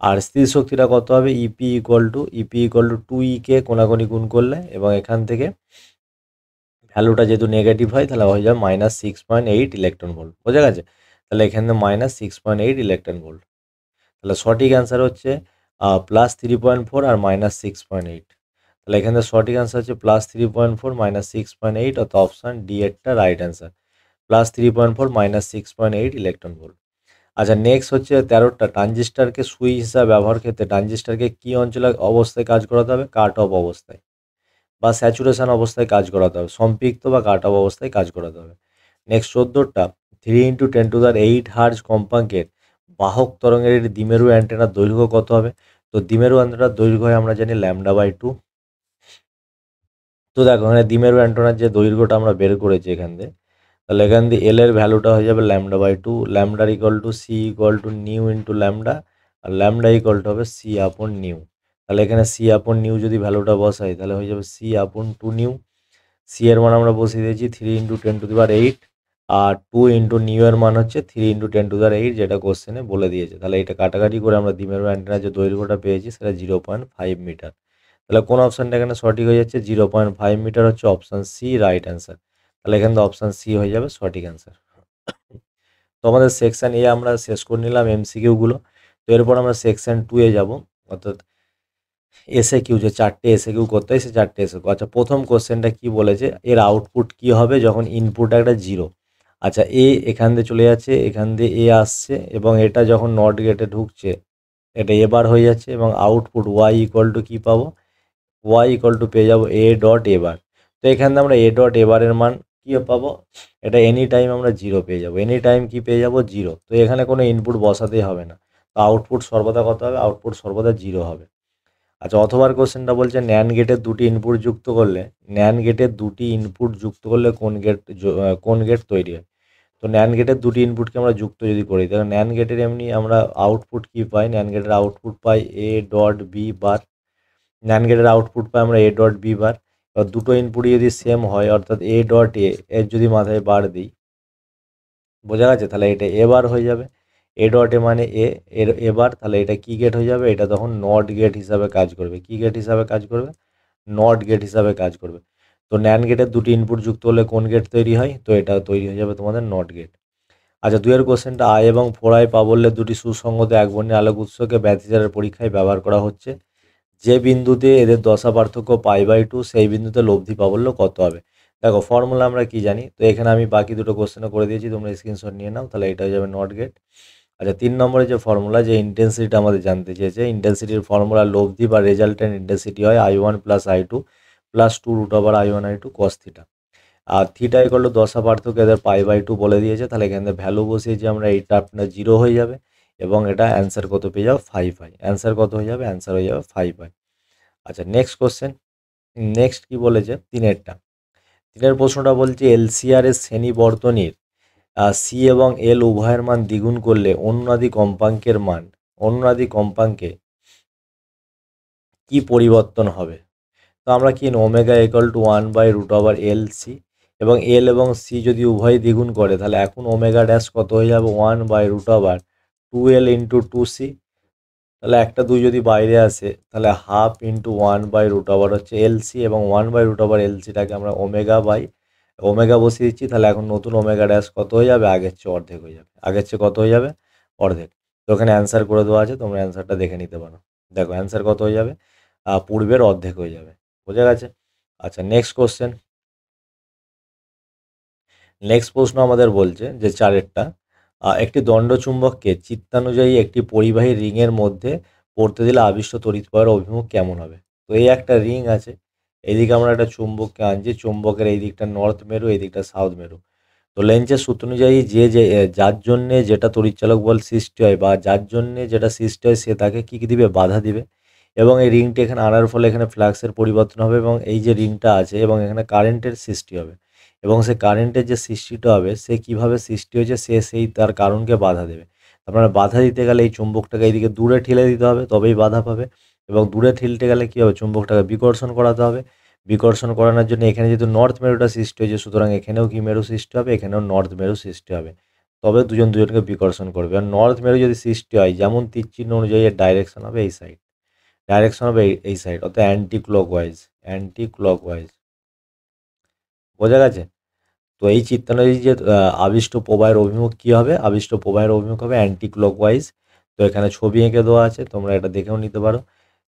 আর স্থির শক্তিটা কত হবে, ইপি = 2 কোনাকুনি গুণ করলে, এবং এখান থেকে ভ্যালুটা যেহেতু নেগেটিভ হয় তাহলে হয়ে যাবে -6.8 ইলেকট্রন ভোল্ট। বোঝা গেছে? তাহলে এখানে -6.8 ইলেকট্রন ভোল্ট। তাহলে সঠিক অ্যান্সার হচ্ছে +3.4 আর -6.8। তাহলে এখানে সঠিক অ্যান্সার হচ্ছে +3.4 -6.8, অর্থাৎ অপশান ডি এরটা রাইট অ্যান্সার, +3.4 -6.8 ইলেকট্রন ভোল্ট। আচ্ছা, নেক্সট হচ্ছে 13টা, ট্রানজিস্টারকে সুইচ হিসাবে ব্যবহার ক্ষেত্রে ট্রানজিস্টারকে কী অঞ্চলে অবস্থায় কাজ করাতে হবে, কাট অফ অবস্থায় বা স্যাচুরেশন অবস্থায় কাজ করাতে হবে, সম্পৃক্ত বা কাট অফ অবস্থায় কাজ করাতে হবে। নেক্সট 14টা, 3 × 10⁸ হার্জ কম্পাঙ্কের বাহক তরঙ্গের একটি দ্বিমেরু অ্যান্টেনার দৈর্ঘ্য কত হবে। তো দ্বিমেরু অ্যান্টেনার দৈর্ঘ্য হয় আমরা জানি λ/2। তো দেখো এখানে দ্বিমেরু অ্যান্টেনার যে দৈর্ঘ্যটা আমরা বের করেছি এখান থেকে, তাহলে এখান দিয়ে এল এর ভ্যালুটা হয়ে যাবে λ/2, ল্যামডার equal to C equal to nu into lambda, আর ল্যামডা ইকুয়াল টু হবে সি আপন নিউ। তাহলে এখানে সি আপন নিউ যদি ভ্যালুটা বসাই তাহলে হয়ে যাবে সি আপন 2 নিউ। সি এর মান আমরা বসিয়ে দিয়েছি 3 ইন্টু 10⁸, আর 2 ইন্টু নিউ এর মান হচ্ছে 3 ইন্টু 10⁸, যেটা কোশ্চেনে বলে দিয়েছে। তাহলে এটা কাটাকাটি করে আমরা দ্বিমেরু অ্যান্টেনার যে দৈর্ঘ্যটা পেয়েছি সেটা 0.5 মিটার। তাহলে কোন অপশানটা এখানে সঠিক হয়ে যাচ্ছে? 0.5 মিটার হচ্ছে অপশান সি রাইট অ্যান্সার। তাহলে এখানে তো অপশান সি হয়ে যাবে সঠিক অ্যান্সার। তো আমাদের সেকশন এ আমরা শেষ করে নিলাম এমসিকিউগুলো। তো এরপর আমরা সেকশন 2 এ যাব, অর্থাৎ এসে কিউ, যে 4টে এসে কিউ করতে হয় সে 4টে এসে কিউ। আচ্ছা, প্রথম কোশ্চেনটা কি বলেছে, এর আউটপুট কি হবে যখন ইনপুট একটা 0। আচ্ছা, এ এখান দিয়ে চলে যাচ্ছে, এখান দিয়ে এ আসছে, এবং এটা যখন নট গেটে ঢুকছে এটা এবার হয়ে যাচ্ছে, এবং আউটপুট ওয়াই ইকুয়াল টু কী পাবো? ওয়াই ইকুয়াল টু পেয়ে যাবো এ ডট এবার। তো এখান থেকে আমরা এ ডট এবারের মান কী পাবো? এটা এনি টাইম আমরা 0 পেয়ে যাবো। এনি টাইম কি পেয়ে যাবো? 0। তো এখানে কোনো ইনপুট বসাতেই হবে না, তো আউটপুট সর্বদা কত হবে? আউটপুট সর্বদা 0 হবে। আচ্ছা, অথবার কোশ্চেনটা বলছে ন্যান গেটের দুটি ইনপুট যুক্ত করলে, ন্যান গেটের দুটি ইনপুট যুক্ত করলে কোন গেট তৈরি হয়? তো ন্যান গেটের দুটি ইনপুটকে আমরা যুক্ত যদি করি, তাহলে ন্যান গেটের এমনি আমরা আউটপুট কি পাই? ন্যান গেটের আউটপুট পাই A dot B bar. NAND গেটের আউটপুট পাই আমরা এ ডট বি বার। এবার দুটো ইনপুটই যদি সেম হয়, অর্থাৎ এ ডট এ এর যদি মাথায় বার দিই, বোঝা গেছে? তাহলে এটা এ বার হয়ে যাবে। এ ডট এ মানে এর এবার, তাহলে এটা কি গেট হয়ে যাবে? এটা তখন নট গেট হিসাবে কাজ করবে। কি গেট হিসাবে কাজ করবে? নট গেট হিসাবে কাজ করবে। তো ন্যান গেটের দুটি ইনপুট যুক্ত হলে কোন গেট তৈরি হয়? তো এটা তৈরি হয়ে যাবে তোমাদের নট গেট। আচ্ছা, 2 এর কোশ্চেনটা আই এবং 4i প্রাবল্যের দুটি সুসংগত একবর্ণীয় আলোক উৎসকে ব্যতিচারের পরীক্ষায় ব্যবহার করা হচ্ছে। যে বিন্দুতে এদের দশা পার্থক্য π/2 সেই বিন্দুতে লব্ধি প্রাবল্য কত হবে? দেখো, ফর্মুলা আমরা কি জানি, তো এখানে আমি বাকি দুটো কোশ্চেনও করে দিয়েছি, তোমরা স্ক্রিনশট নিয়ে নাও, তাহলে এটা হয়ে যাবে নট গেট। আচ্ছা, 3 নম্বরে যে ফর্মুলা, যে ইন্টেন্সিটিটা আমাদের জানতে চেয়েছে, ইন্টেন্সিটির ফর্মুলা লব্ধি বা রেজাল্টেন্ট ইন্টেন্সিটি হয় i1 plus i2 plus 2√i1 i2 cos theta. আর থিটা ইকুয়াল টু দশা পার্থক্য এদের π/2 বলে দিয়েছে, তাহলে এখানে ভ্যালু বসিয়েছি আমরা, এইটা আপনার 0 হয়ে যাবে, এবং এটা অ্যান্সার কত পেয়ে যাবে? 5i। অ্যান্সার কত হয়ে যাবে? অ্যান্সার হয়ে যাবে 5i। আচ্ছা, নেক্সট কোশ্চেন। নেক্সট কি বলেছে? 3এর প্রশ্নটা বলছে এলসিআর এর শ্রেণী বর্তনীর সি এবং এল উভয়ের মান দ্বিগুণ করলে অনুনাদি কম্পাঙ্কে কি পরিবর্তন হবে? তো আমরা কি ওমেগা ইকুয়াল টু 1/√এল সি, এবং এল এবং সি যদি উভয় দ্বিগুণ করে তাহলে এখন ওমেগা ড্যাশ কত হয়ে যাবে? 1/√2l into 2c। তাহলে একটা 2 যদি বাইরে আসে তাহলে হাফ ইন্টু 1/√, হচ্ছে এলসি, এবং 1/√এলসিটাকে আমরা ওমেগা বসিয়ে দিচ্ছি। তাহলে এখন নতুন ওমেগা ড্যাশ কত হয়ে যাবে? আগের চেয়ে অর্ধেক হয়ে যাবে। আগের চেয়ে কত হয়ে যাবে? অর্ধেক। তো ওখানে অ্যান্সার করে দেওয়া আছে, তোমরা অ্যান্সারটা দেখে নিতে পারো। দেখো অ্যান্সার কত হয়ে যাবে? পূর্বের অর্ধেক হয়ে যাবে। বোঝা গেছে? আচ্ছা, নেক্সট কোশ্চেন। নেক্সট প্রশ্ন আমাদের বলছে যে 4এরটা, একটি দণ্ডচুম্বককে চিত্তানুযায়ী একটি পরিবাহী রিংয়ের মধ্যে পড়তে দিলে আবিষ্ট তড়িৎপ্রবাহের অভিমুখ কেমন হবে? তো এই একটা রিং আছে, এইদিকে আমরা একটা চুম্বককে আনছি, চুম্বকের এই দিকটা নর্থ মেরু, এই দিকটা সাউথ মেরু। তো লেন্সের সূত্র অনুযায়ী যার জন্যে যেটা তড়িৎচালক বল সৃষ্টি হয়, বা যার জন্যে যেটা সৃষ্টি হয়, সে তাকে কী দিবে? বাধা দিবে। এবং এই রিংটি এখানে আনার ফলে এখানে ফ্লাক্সের পরিবর্তন হবে, এবং এই যে রিংটা আছে, এবং এখানে কারেন্টের সৃষ্টি হবে, এবং সে কারেন্টের যে সৃষ্টিটা হবে সে কিভাবে সৃষ্টি হয়েছে সেই তার কারণকে বাধা দেবে। আপনারা বাধা দিতে গেলে এই চুম্বকটাকে এইদিকে দূরে ঠেলে দিতে হবে, তবেই বাধা পাবে, এবং দূরে ঠেলতে গেলে কী হবে? চুম্বকটাকে বিকর্ষণ করাতে হবে। বিকর্ষণ করানোর জন্য এখানে যেহেতু নর্থ মেরুটা সৃষ্টি হয়েছে, সুতরাং এখানেও কি মেরু সৃষ্টি হবে? এখানেও নর্থ মেরু সৃষ্টি হবে। তবে দুজন দুজনকে বিকর্ষণ করবে। আর নর্থ মেরু যদি সৃষ্টি হয়, যেমন তীর চিহ্ন অনুযায়ী এর ডাইরেকশন হবে এই সাইড, ডাইরেকশন হবে এই সাইড, অর্থাৎ অ্যান্টি ক্লকওয়াইজ। বোঝা গেছে? তো এই চিত্তানুযায়ী যে আবিষ্ট প্রবাহের অভিমুখ কী হবে? আবিষ্ট প্রবাহের অভিমুখ হবে অ্যান্টি ক্লকওয়াইজ। তো এখানে ছবি এঁকে দেওয়া আছে, তোমরা এটা দেখেও নিতে পারো,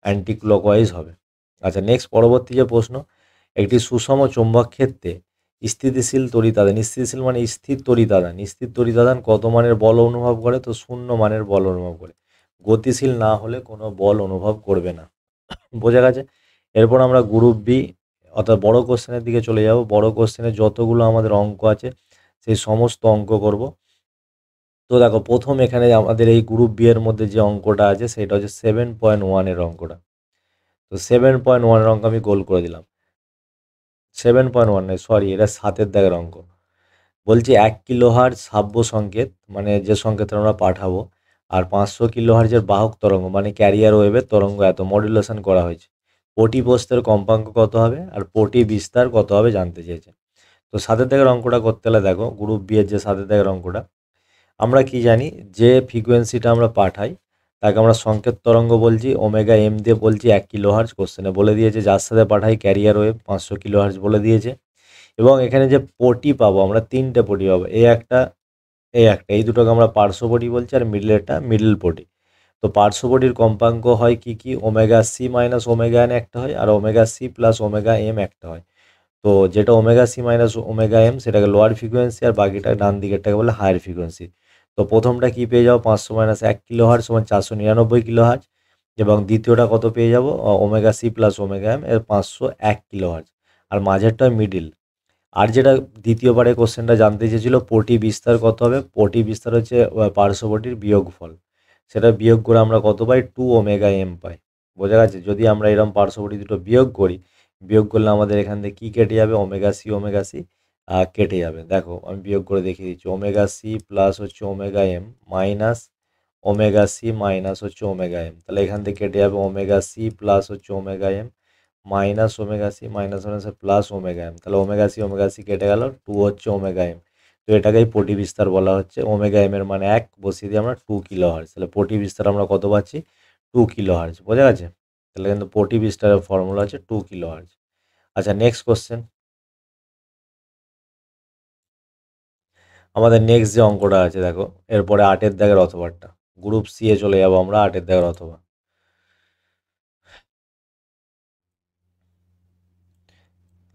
অ্যান্টি ক্লকওয়াইজ হবে। আচ্ছা, নেক্সট পরবর্তী যে প্রশ্ন, একটি সুষম চৌম্বক ক্ষেত্রে স্থিতিশীল তড়িতাদান, স্থিতিশীল মানে স্থির তড়িতাদান কত মানের বল অনুভব করে? তো 0 মানের বল অনুভব করে। গতিশীল না হলে কোনো বল অনুভব করবে না। বোঝা গেছে? এরপর আমরা গ্রুপ বি, অর্থাৎ বড় কোশ্চেনের দিকে চলে যাব। বড় কোশ্চেনে যতগুলো আমাদের অঙ্ক আছে সেই সমস্ত অঙ্ক করব। তো দেখো, প্রথম এখানে আমাদের এই গ্রুপ বি এর মধ্যে যে অঙ্কটা আছে সেটা হচ্ছে 7.1 এর অঙ্কটা। তো 7.1 এর অঙ্ক আমি গোল করে দিলাম। 7.1 নয়, সরি, এটা 7 দাগের অঙ্ক। বলছি 1 কিলোহার্জ শ্রাব্য সংকেত মানে যে সংকেত আমরা পাঠাবো, আর 500 কিলোহার্জের বাহক তরঙ্গ মানে ক্যারিয়ার ওয়েভের তরঙ্গ এত মডুলেশন করা হয়েছে। পটি প্রস্থের কম্পাঙ্ক কত হবে আর পটি বিস্তার কত হবে জানতে চেয়েছে। তো সাতের দাগের অঙ্কটা করতে হলে দেখো গ্রুপ বি এর যে সাতের দাগের অঙ্কটা, আমরা কি জানি যে ফ্রিকোয়েন্সিটা আমরা পাঠাই তাকে আমরা সংকেত তরঙ্গ বলছি, ওমেগা এম দিয়ে বলছি 1 কিলোহার্জ। কোশ্চেনে বলে দিয়েছে যার সাথে পাঠাই ক্যারিয়ার ওয়েভ 500 কিলোহার্জ বলে দিয়েছে। এবং এখানে যে পটি পাবো আমরা তিনটে পটি পাবো, এই দুটোকে আমরা পার্শ্বপটি বলছি আর মিডলেরটা মিডল পটি। তো পার্শ্বপটির কম্পাঙ্ক হয় কি কি, omega C minus omega N একটা হয় আর omega C plus omega M একটা হয়। তো যেটা omega C minus omega M সেটাকে লোয়ার ফ্রিকোয়েন্সি আর বাকিটা ডান দিকেরটাকে বলে হায়ার ফ্রিকোয়েন্সি। তো প্রথমটা কি পেয়ে যাবো 500 - 1 কিলোহার্জ সমান 499 কিলোহার্জ, এবং দ্বিতীয়টা কত পেয়ে যাবো omega C plus omega M এর 501 কিলোহার্জ, আর মাঝেরটা মিডিল। আর যেটা দ্বিতীয়বারে কোশ্চেনটা জানতে চেয়েছিল পটি বিস্তার কত হবে, পটি বিস্তার হচ্ছে পার্শ্বপটির বিয়োগফল, সেটা বিয়োগ করে আমরা কত পাই 2 ওমেগা এম পাই। বোঝা গেছে? যদি আমরা এরকম পার্শ্বপটি দুটো বিয়োগ করি, বিয়োগ করলে আমাদের এখান থেকে কী কেটে যাবে, ওমেগা সি কেটে যাবে। দেখো আমি বিয়োগ করে দেখিয়ে দিচ্ছি, ওমেগা সি প্লাস হচ্ছে omega M minus omega C minus হচ্ছে ওমেগা এম, তাহলে এখান থেকে কেটে যাবে ওমেগা সি প্লাস হচ্ছে omega M minus omega C minus minus plus omega M, তাহলে ওমেগা সি কেটে গেল, 2 হচ্ছে ওমেগা এম। তো এটাকেই পটি বিস্তার বলা হচ্ছে। ওমেগা এম এর মানে 1 বসিয়ে দিয়ে আমরা 2 কিলোহার্জ, তাহলে পটি বিস্তার আমরা কত পাচ্ছি 2 কিলোহার্জ। বোঝা গেছে? তাহলে কিন্তু পটি বিস্তারের ফর্মুলা হচ্ছে 2 কিলোহার্জ। আচ্ছা নেক্সট কোশ্চেন, আমাদের নেক্সট যে অঙ্কটা আছে দেখো, এরপরে 8-এর দাগের অথবাটা, গ্রুপ সি এ চলে যাবো আমরা 8-এর দাগের অথবা।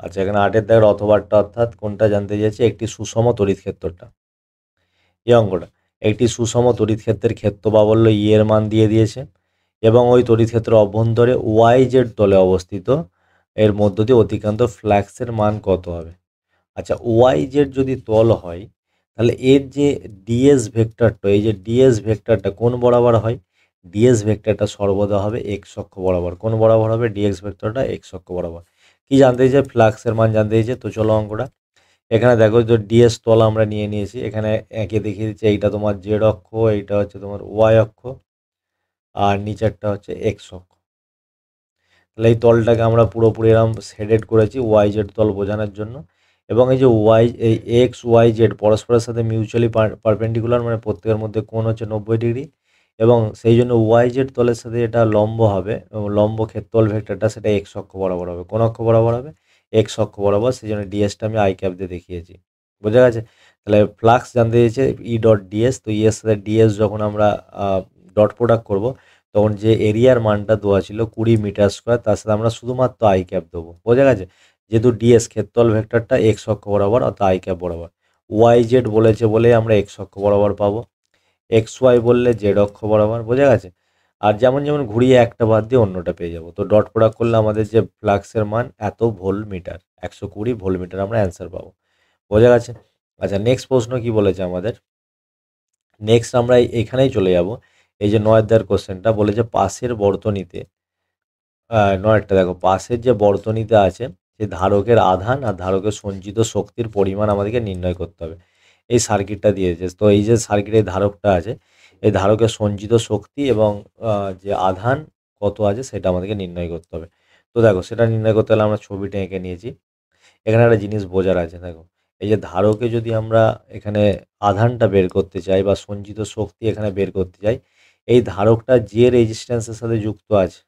আচ্ছা এখানে 8-এর দাগের অথবাটা অর্থাৎ কোনটা জানতে চেয়েছি, একটি সুষম তড়িৎ ক্ষেত্রটা, এই অঙ্কটা। একটি সুষম তড়িৎ ক্ষেত্রের ক্ষেত্র প্রাবল্য ই এর মান দিয়ে দিয়েছে, এবং ওই তড়িৎ ক্ষেত্রের অভ্যন্তরে ওয়াই জেড তলে অবস্থিত এর মধ্য দিয়ে অতিক্রান্ত ফ্লাক্সের মান কত হবে। আচ্ছা ওয়াই জেড যদি তল হয় তাহলে এর যে ডিএস ভেক্টরটা, এই যে ডিএস ভেক্টরটা কোন বরাবর হয়, ডিএস ভেক্টরটা সর্বদা হবে এক্স অক্ষ বরাবর। কোন বরাবর হবে, ডিএক্স ভেক্টরটা এক্স অক্ষ বরাবর। কি জানতে চাইছে, ফ্লাক্সের মান জানতে চাইছে। তো চলো অঙ্কটা, এখানে দেখো যে ডিএস তল আমরা নিয়ে নিয়েছি, এখানে একে দেখিয়ে দিচ্ছি, এইটা তোমার জেড অক্ষ, এইটা হচ্ছে তোমার ওয়াই অক্ষ, আর নিচেরটা হচ্ছে এক্স অক্ষ। তাহলে এই তলটাকে আমরা পুরোপুরি এরকম শেডেড করেছি ওয়াই জেড তল বোঝানোর জন্য। এবং এই যে এই এক্স ওয়াই জেড পরস্পরের সাথে মিউচুয়ালি পারপেন্ডিকুলার, মানে প্রত্যেকের মধ্যে কোণ হচ্ছে 90 ডিগ্রি, এবং সেই জন্য ওয়াই জেড তলের সাথে এটা লম্ব হবে, এবং লম্ব ক্ষেত্রফল ভেক্টরটা সেটা এক্স অক্ষ বরাবর হবে। কোন অক্ষ বরাবর হবে, এক্স অক্ষ বরাবর, সেই জন্য ডিএসটা আমি আই ক্যাপ দিয়ে দেখিয়েছি। বোঝা গেছে? তাহলে ফ্লাক্স জানতে চেয়েছে ই ডট ডিএস, তো ইয়ের সাথে ডিএস যখন আমরা ডট প্রোডাক্ট করব, তখন যে এরিয়ার মানটা দেওয়া ছিল 20 মিটার স্কোয়ার, তার সাথে আমরা শুধুমাত্র আই ক্যাপ দেবো। বোঝা গেছে? যেহেতু ডিএস ক্ষেত্রফল ভেক্টরটা এক্স অক্ষ বরাবর অর্থাৎ আই ক্যাপ বরাবর, ওয়াই জেড বলেছে বলে আমরা এক্স অক্ষ বরাবর পাবো, এক্স ওয়াই বললে জেড অক্ষ বরাবর। বোঝা গেছে? আর যেমন যেমন ঘুরিয়ে একটা বাদ দিয়ে অন্যটা পেয়ে যাবো। তো ডট প্রোডাক্ট করলে আমাদের যে ফ্লাক্সের মান এত ভোল্ট মিটার, 120 ভোল্ট মিটার আমরা অ্যান্সার পাবো। বোঝা গেছে? আচ্ছা নেক্সট প্রশ্ন কি বলেছে আমাদের, নেক্সট আমরা এখানেই চলে যাব। এই যে 9-এর কোশ্চেনটা বলেছে পাশের বর্তনীতে, 9-টা দেখো, পাশের যে বর্তনীতে আছে যে ধারকের আধান আর ধারকের সঞ্চিত শক্তির পরিমাণ আমাদেরকে নির্ণয় করতে হবে। এই সার্কিটটা দিয়েছে, তো এই যে সার্কিটের ধারকটা আছে, এই ধারকের সঞ্চিত শক্তি এবং যে আধান কত আছে সেটা আমাদেরকে নির্ণয় করতে হবে। তো দেখো সেটা নির্ণয় করতে হলে আমরা ছবিটা এঁকে নিয়েছি। এখানে একটা জিনিস বোঝার আছে, দেখো এই যে ধারকে যদি আমরা এখানে আধানটা বের করতে চাই বা সঞ্চিত শক্তি এখানে বের করতে চাই, এই ধারকটা যে রেজিস্ট্যান্সের সাথে যুক্ত আছে,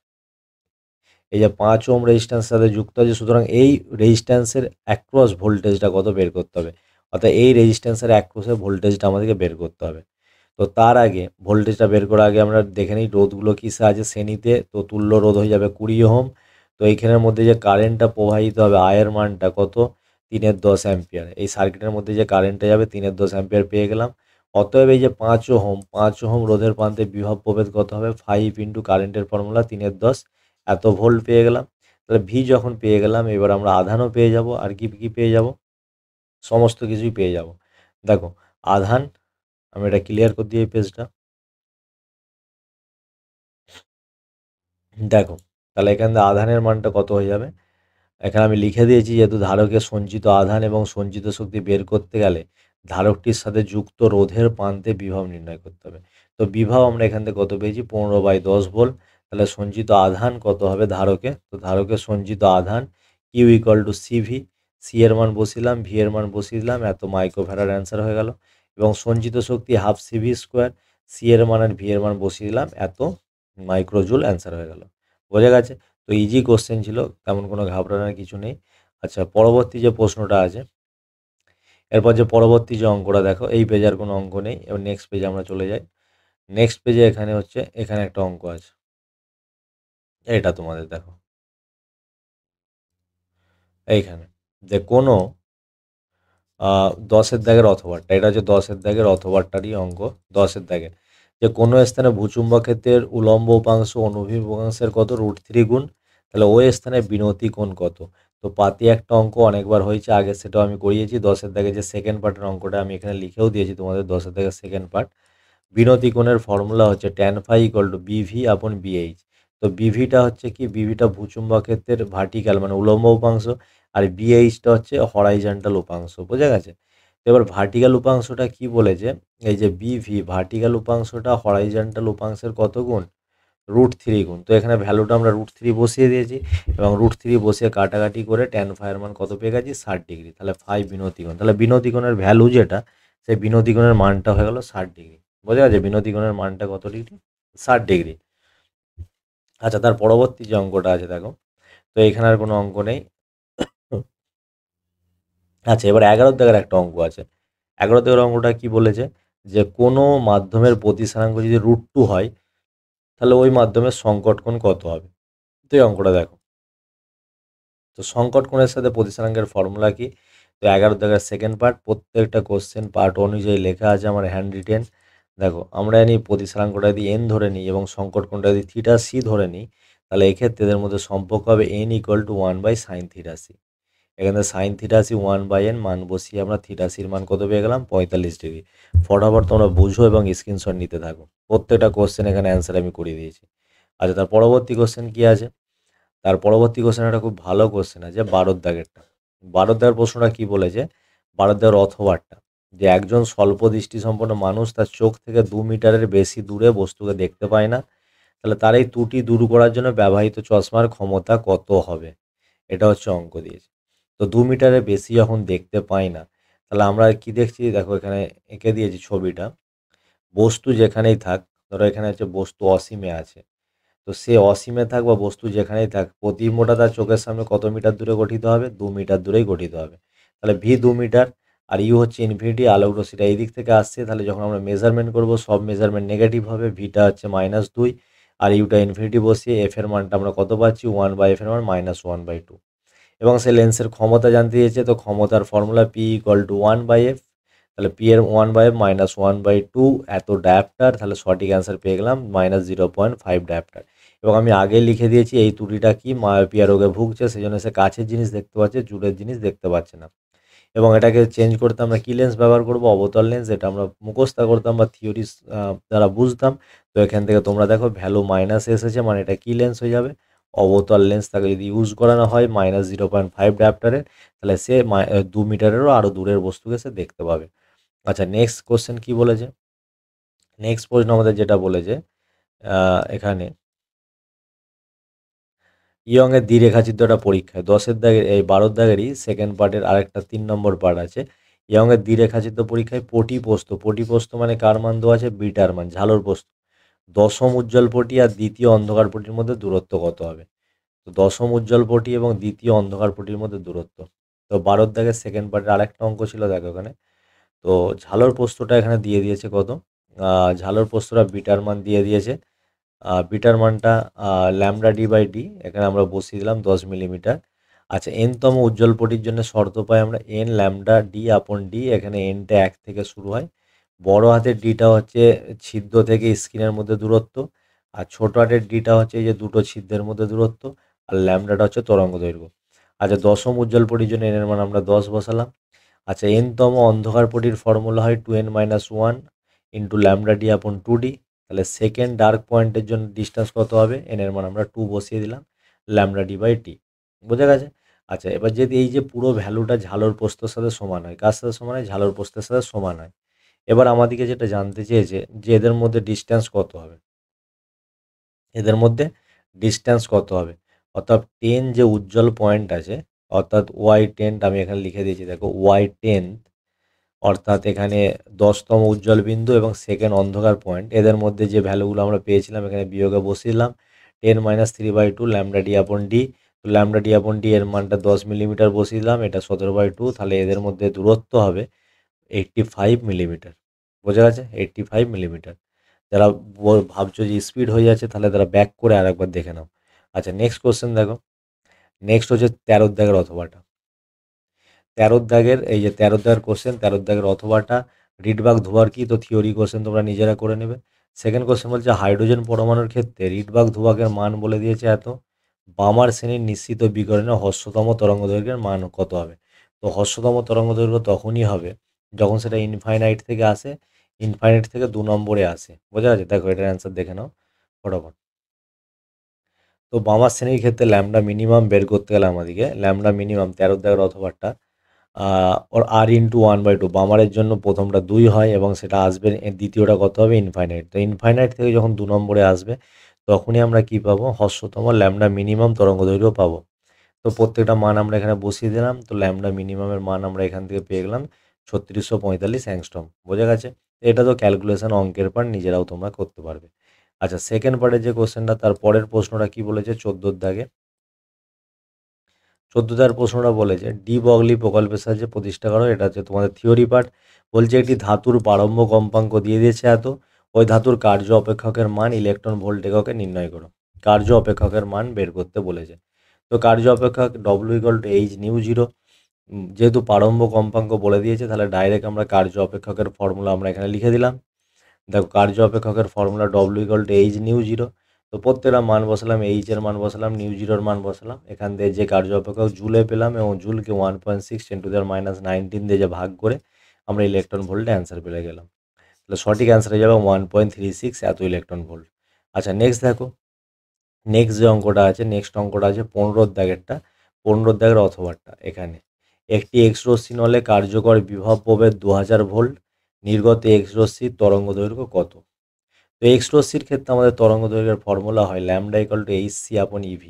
এই যে 5 ওহম রেজিস্ট্যান্সের সাথে যুক্ত আছে, সুতরাং এই রেজিস্ট্যান্সের অ্যাক্রস ভোল্টেজটা কত বের করতে হবে, অর্থাৎ এই রেজিস্ট্যান্সের অ্যাক্রসের ভোল্টেজটা আমাদেরকে বের করতে হবে। তো তার আগে ভোল্টেজটা বের করার আগে আমরা দেখে নিই রোধগুলো কিসে আছে শ্রেণীতে। তো তুল্য রোধ হয়ে যাবে 20 ওহম। তো এইখানের মধ্যে যে কারেন্টটা প্রবাহিত হবে আয়ের মানটা কত, 3/10 অ্যাম্পিয়ার। এই সার্কিটের মধ্যে যে কারেন্টটা যাবে 3/10 অ্যাম্পিয়ার পেয়ে গেলাম। অতএব এই যে 5 ওহম রোধের প্রান্তে বিভব প্রভেদ কত হবে, 5 ইন্টু কারেন্টের ফর্মুলা 3/10 এত ভোল্ট পেয়ে গেলাম। তাহলে ভি যখন পেয়ে গেলাম, এবার আমরা আধানও পেয়ে যাব, আর কি কি পেয়ে যাব, সমস্ত কিছুই পেয়ে যাব। দেখো আধান, আমি এটা ক্লিয়ার করে দিই এই পেজটা। দেখো তাহলে এখান থেকে আধানের মানটা কত হয়ে যাবে, এখানে আমি লিখে দিয়েছি যেহেতু ধারকের সঞ্চিত আধান এবং সঞ্চিত শক্তি বের করতে গেলে ধারকটির সাথে যুক্ত রোধের প্রান্তে বিভব নির্ণয় করতে হবে। তো বিভব আমরা এখান থেকে কত পেয়েছি, 15/10 ভোল্ট। তাহলে সঞ্চিত আধান কত হবে ধারকে, তো ধারকের সঞ্চিত আধান Q equal to CV. C এর মান বসিলাম, ভি এর মান বসিয়ে দিলাম, এত মাইক্রোফ্যারাড অ্যান্সার হয়ে গেল। এবং সঞ্চিত শক্তি হাফ সিভি স্কোয়ার, সি এর মান আর ভি এর মান বসিয়ে দিলাম, এত মাইক্রোজুল অ্যান্সার হয়ে গেল। বোঝা গেছে? তো ইজি কোশ্চেন ছিল, তেমন কোনো ঘাবড়ানোর কিছু নেই। আচ্ছা, পরবর্তী যে প্রশ্নটা আছে, এরপর যে পরবর্তী যে অঙ্কটা দেখো, এই পেজে আর কোনো অঙ্ক নেই। এবার নেক্সট পেজে আমরা চলে যাই। নেক্সট পেজে এখানে হচ্ছে, এখানে একটা অঙ্ক আছে, এটা তোমাদের দেখো এইখানে, যে কোনো 10-এর দাগের অথবাটা, এটা হচ্ছে 10-এর দাগের অথবাটারই অঙ্ক। 10-এর দাগের যে কোনো স্থানে ভূচুম্বক ক্ষেত্রের উলম্ব উপাংশ অনুভূমিক উপাংশের কত, √3 গুণ, তাহলে ওই স্থানে বিনতি কোণ কত। তো পাতি একটা অঙ্ক অনেকবার হয়েছে আগে, সেটাও আমি করিয়েছি। 10-এর দাগে যে সেকেন্ড পার্টের অঙ্কটা আমি এখানে লিখেও দিয়েছি তোমাদের, 10-এর দাগের সেকেন্ড পার্ট। বিনতি কোণের ফর্মুলা হচ্ছে tan phi ইকুয়াল টু বিভি আপন বিএইচ। তো বিভিটা হচ্ছে কি, বিভিটা ভূচুম্বক ক্ষেত্রের ভার্টিক্যাল মানে উলম্ব উপাংশ, আর বিএইচটা হচ্ছে হরাইজন্টাল উপাংশ। বোঝা গেছে? তো এবার ভার্টিক্যাল উপাংশটা কি বলেছে, এই যে বিভি ভার্টিক্যাল উপাংশটা হরাইজন্টাল উপাংশের কত গুণ, √3 গুণ। তো এখানে ভ্যালুটা আমরা √3 বসিয়ে দিয়েছি, এবং √3 বসিয়ে কাটাকাটি করে tan phi এর মান কত পেয়ে গেছি, 60 ডিগ্রি। তাহলে ফাই বিনতি কোণ, তাহলে বিনতি কোণের ভ্যালু যেটা, সেই বিনতি কোণের মানটা হয়ে গেল 60 ডিগ্রি। বোঝা গেছে? বিনতি কোণের মানটা কত ডিগ্রি, 60 ডিগ্রি। আচ্ছা, তার পরবর্তী যে অঙ্কটা আছে দেখো, তো এখানে আর কোনো অঙ্ক নেই। আচ্ছা, এবার 11 দাগের একটা অঙ্ক আছে। 11 দাগের অঙ্কটা কি বলেছে, যে কোনো মাধ্যমের প্রতিসারাঙ্ক যদি √2 হয়, তাহলে ওই মাধ্যমের সংকট কোণ কত হবে। তো এই অঙ্কটা দেখো, তো সংকট কোণের সাথে প্রতিসারাঙ্কের ফর্মুলা কি। তো 11 দাগের সেকেন্ড পার্ট, প্রত্যেকটা কোশ্চেন পার্ট অনুযায়ী লেখা আছে আমার হ্যান্ড রিটেন। দেখো, আমরা জানি প্রতিসারাঙ্কটা যদি এন ধরে নিই এবং সংকট কোণটা যদি থিটা সি ধরে নিই, তাহলে এক্ষেত্রে এদের মধ্যে সম্পর্ক হবে N equal to 1/sin theta C. এখানে সাইন থিটা সি 1/n মান বসিয়ে আমরা থিটা সির মান কত পেয়ে গেলাম, 45 ডিগ্রি। ফটাফট তোমরা বুঝো এবং স্ক্রিনশট নিতে থাকো। প্রত্যেকটা কোশ্চেন এখানে অ্যান্সার আমি করিয়ে দিয়েছি। আচ্ছা, তার পরবর্তী কোশ্চেন কি আছে, তার পরবর্তী কোশ্চেন একটা খুব ভালো কোশ্চেন আছে, 12 দাগেরটা। 12 দাগের প্রশ্নটা কি বলেছে, 12 দাগের অথবাটা, যে একজন স্বল্প দৃষ্টিসম্পন্ন মানুষ তার চোখ থেকে 2 মিটারের বেশি দূরে বস্তুকে দেখতে পায় না, তাহলে তার এই ত্রুটি দূর করার জন্য ব্যবহৃত চশমার ক্ষমতা কত হবে। এটা হচ্ছে অঙ্ক দিয়েছে। তো 2 মিটারের বেশি যখন দেখতে পাই না, তাহলে আমরা কি দেখছি, দেখো এখানে এঁকে দিয়েছি ছবিটা। বস্তু যেখানেই থাক, ধরো এখানে হচ্ছে বস্তু অসীমে আছে, তো সে অসীমে থাক বা বস্তু যেখানেই থাক, প্রতি মোটা তার চোখের সামনে কত মিটার দূরে গঠিত হবে, 2 মিটার দূরেই গঠিত হবে। তাহলে ভি 2 মিটার, আর ইউ হচ্ছে ইনফিনিটি, আলোক রশ্মিটা এই দিক থেকে আসছে, তাহলে যখন আমরা মেজারমেন্ট করব সব মেজারমেন্ট নেগেটিভ হবে, ভিটা হচ্ছে -2, আর ইউটা ইনফিনিটি বসিয়ে এফ এর মানটা আমরা কত পাচ্ছি, 1/f এর মান -1/2। এবং সে লেন্সের ক্ষমতা জানতে চেয়েছে, তো ক্ষমতার formula P equal two 1/f। তাহলে পি এর 1/f -1/2 এত ডায়াপ্টার, তাহলে সঠিক অ্যান্সার পেয়ে গেলাম -0.5 ডায়াপ্টার। এবং আমি আগে লিখে দিয়েছি এই ত্রুটিটা কি, মায়োপিয়া রোগে ভুগছে, সেই জন্য সে কাছের জিনিস দেখতে পাচ্ছে, দূরের জিনিস দেখতে পাচ্ছে না। এবং এটাকে চেঞ্জ করতে আমরা কী লেন্স ব্যবহার করব, অবতল লেন্স, যেটা আমরা মুখস্থ করতাম বা থিওরি দ্বারা বুঝতাম। তো এখান থেকে তোমরা দেখো ভ্যালু মাইনাস এসেছে, মানে এটা কী লেন্স হয়ে যাবে, অবতল লেন্স। তাকে যদি ইউজ করানো হয় -0.5 ডায়াপ্টারের, তাহলে সে 2 মিটারেরও আরও দূরের বস্তুকে সে দেখতে পাবে। আচ্ছা, নেক্সট কোশ্চেন কি বলেছে, নেক্সট প্রশ্ন আমাদের যেটা বলেছে, এখানে ইয়ংয়ের দ্বিরেখাচিত্রটা পরীক্ষায়, 10-এর দাগের এই 12 দাগেরই সেকেন্ড পার্টের আরেকটা 3 নম্বর পার্ট আছে। ইয়ংয়ের দ্বিরেখাচিত্র পরীক্ষায় পটিপ্রস্থ মানে কার মান দেওয়া আছে, বিটার মান, ঝালর প্রস্থ, দশম উজ্জ্বল পটি আর দ্বিতীয় অন্ধকার পটির মধ্যে দূরত্ব কত হবে। তো দশম উজ্জ্বল পটি এবং দ্বিতীয় অন্ধকার পটির মধ্যে দূরত্ব। তো 12 দাগের সেকেন্ড পার্টের আরেকটা অঙ্ক ছিল দেখো এখানে। তো ঝালর প্রস্থটা এখানে দিয়ে দিয়েছে কত, ঝালর প্রস্থটা বিটার মান দিয়ে দিয়েছে। বিটার মানটা λ/d/d, এখানে আমরা বসিয়ে দিলাম 10 মিলিমিটার। আচ্ছা, এনতম উজ্জ্বল পটির জন্য শর্ত পাই আমরা n λ/d/d, এখানে nটা 1 থেকে শুরু হয়। বড় হাতের ডিটা হচ্ছে ছিদ্র থেকে স্ক্রিনের মধ্যে দূরত্ব, আর ছোট হাতের ডিটা হচ্ছে এই যে দুটো ছিদ্রের মধ্যে দূরত্ব, আর ল্যামডাটা হচ্ছে তরঙ্গ দৈর্ঘ্য। আচ্ছা, দশম উজ্জ্বল পটির জন্য n এর মান আমরা 10 বসালাম। আচ্ছা, এনতম অন্ধকার পটির ফর্মুলা হয় 2n-1 ইন্টু λ/d/2d। তাহলে সেকেন্ড ডার্ক পয়েন্টের জন্য ডিস্টেন্স কত হবে, এন এর মান আমরা 2 বসিয়ে দিলাম, λ/d/t। বোঝা গেছে? আচ্ছা, এবার যদি এই যে পুরো ভ্যালুটা ঝালর প্রস্থের সাথে সমান হয়, কার সাথে সমান হয়? ঝালর প্রস্থের সাথে সমান হয়। এবার আমাদেরকে যেটা জানতে চেয়েছে যে এদের মধ্যে ডিসট্যান্স কত হবে? এদের মধ্যে ডিসট্যান্স কত হবে? অর্থাৎ 10 যে উজ্জ্বল পয়েন্ট আছে, অর্থাৎ y10 আমি এখানে লিখে দিয়েছি, দেখো y10, অর্থাৎ এখানে 10তম উজ্জ্বল বিন্দু এবং সেকেন্ড অন্ধকার পয়েন্ট, এদের মধ্যে যে ভ্যালুগুলো আমরা পেয়েছিলাম এখানে বিয়োগে বসিয়ে দিলাম। 10 - 3/2 ল্যামডা ডি আপন ডি। তো ল্যামডা ডি আপন ডি এর মানটা 10 মিলিমিটার বসিয়ে দিলাম, এটা 17/2, তাহলে এদের মধ্যে দূরত্ব হবে 85 মিলিমিটার। বোঝা গেছে? 85 মিলিমিটার। যারা ভাবছো যে স্পিড হয়ে যাচ্ছে, তাহলে তারা ব্যাক করে আরেকবার দেখে নাও। আচ্ছা, নেক্সট কোশ্চেন দেখো। নেক্সট হচ্ছে 13 দাগের অথবাটা। 13 দাগের, এই যে 13 দাগের কোশ্চেন, 13 দাগের অথবাটা রিডবার্গ ধ্রুবক কি? তো থিওরি কোশ্চেন তোমরা নিজেরা করে নেবে। সেকেন্ড কোশ্চেন বলছে হাইড্রোজেন পরমাণুর ক্ষেত্রে রিডবার্গ ধ্রুবকের মান বলে দিয়েছে এত। বামার শ্রেণীর নিশ্চিত বিকিরণে হ্রস্বতম তরঙ্গ দৈর্ঘ্যের মান কত হবে? তো হ্রস্বতম তরঙ্গ দৈর্ঘ্য তখনই হবে যখন সেটা ইনফাইনাইট থেকে আসে, ইনফাইনাইট থেকে 2 নম্বরে আসে। বোঝা গেছে? দেখো এটার অ্যান্সার দেখে নাও ফটাফট। তো বামার শ্রেণীর ক্ষেত্রে ল্যামডা মিনিমাম বের করতে গেলে আমাদেরকে ল্যামডা মিনিমাম 13 দাগের অথবাটা ওর r/1/2, বামারের জন্য প্রথমটা 2 হয় এবং সেটা আসবে, দ্বিতীয়টা কত হবে? ইনফাইনাইট। তো ইনফাইনাইট থেকে যখন 2 নম্বরে আসবে তখনই আমরা কি পাবো? হ্রস্বতম ল্যামডা মিনিমাম তরঙ্গ দৈর্ঘ্য পাবো। তো প্রত্যেকটা মান আমরা এখানে বসিয়ে দিলাম। তো ল্যামডা মিনিমামের মান আমরা এখান থেকে পেয়ে গেলাম 3645 অ্যাংস্ট্রম। বোঝা গেছে? এটা তো ক্যালকুলেশন অঙ্কের পার্ট, নিজেরাও তোমরা করতে পারবে। আচ্ছা, সেকেন্ড পার্টের যে কোশ্চেনটা, তার পরের প্রশ্নটা কি বলেছে? 14 দাগে। 14 প্রশ্নটা বলেছে ডি বগলি প্রকল্পের সাহায্যে প্রতিষ্ঠা করো। এটা হচ্ছে তোমাদের থিওরি পার্ট। বলছে একটি ধাতুর প্রারম্ভ কম্পাঙ্ক দিয়ে দিয়েছে এত, ওই ধাতুর কার্য অপেক্ষকের মান ইলেকট্রন ভোল্ট এককে নির্ণয় করো। কার্য অপেক্ষকের মান বের করতে বলেছে। তো কার্য অপেক্ষক W = H/μ0। যেহেতু প্রারম্ভ কম্পাঙ্ক বলে দিয়েছে, তাহলে ডাইরেক্ট আমরা কার্য অপেক্ষকের ফর্মুলা আমরা এখানে লিখে দিলাম। দেখো কার্য অপেক্ষকের ফর্মুলা W = H/μ0। তো প্রত্যেকটা মান বসালাম, এইচের মান বসালাম, নিউ জিরোর মান বসালাম। এখান থেকে যে কার্য অপেক্ষক জুলে পেলাম এবং জুলকে 1.6 × 10⁻19 দিয়ে যে ভাগ করে আমরা ইলেকট্রন ভোল্টে অ্যান্সার পেয়ে গেলাম। তাহলে সঠিক অ্যান্সার হয়ে যাবে 1.36 এত ইলেকট্রন ভোল্ট। আচ্ছা, নেক্সট দেখো। নেক্সট যে অঙ্কটা আছে, নেক্সট অঙ্কটা আছে 15 দাগেরটা। 15 দাগের অথবাটা এখানে একটি এক্স রশ্মি নলে কার্যকর বিভব প্রভেদ 2000 ভোল্ট, নির্গত এক্স রশ্মির তরঙ্গ দৈর্ঘ্য কত? তো এক্স রশ্মির ক্ষেত্রে আমাদের তরঙ্গ দৈর্ঘ্যের ফর্মুলা হয় λ = Hc/EV।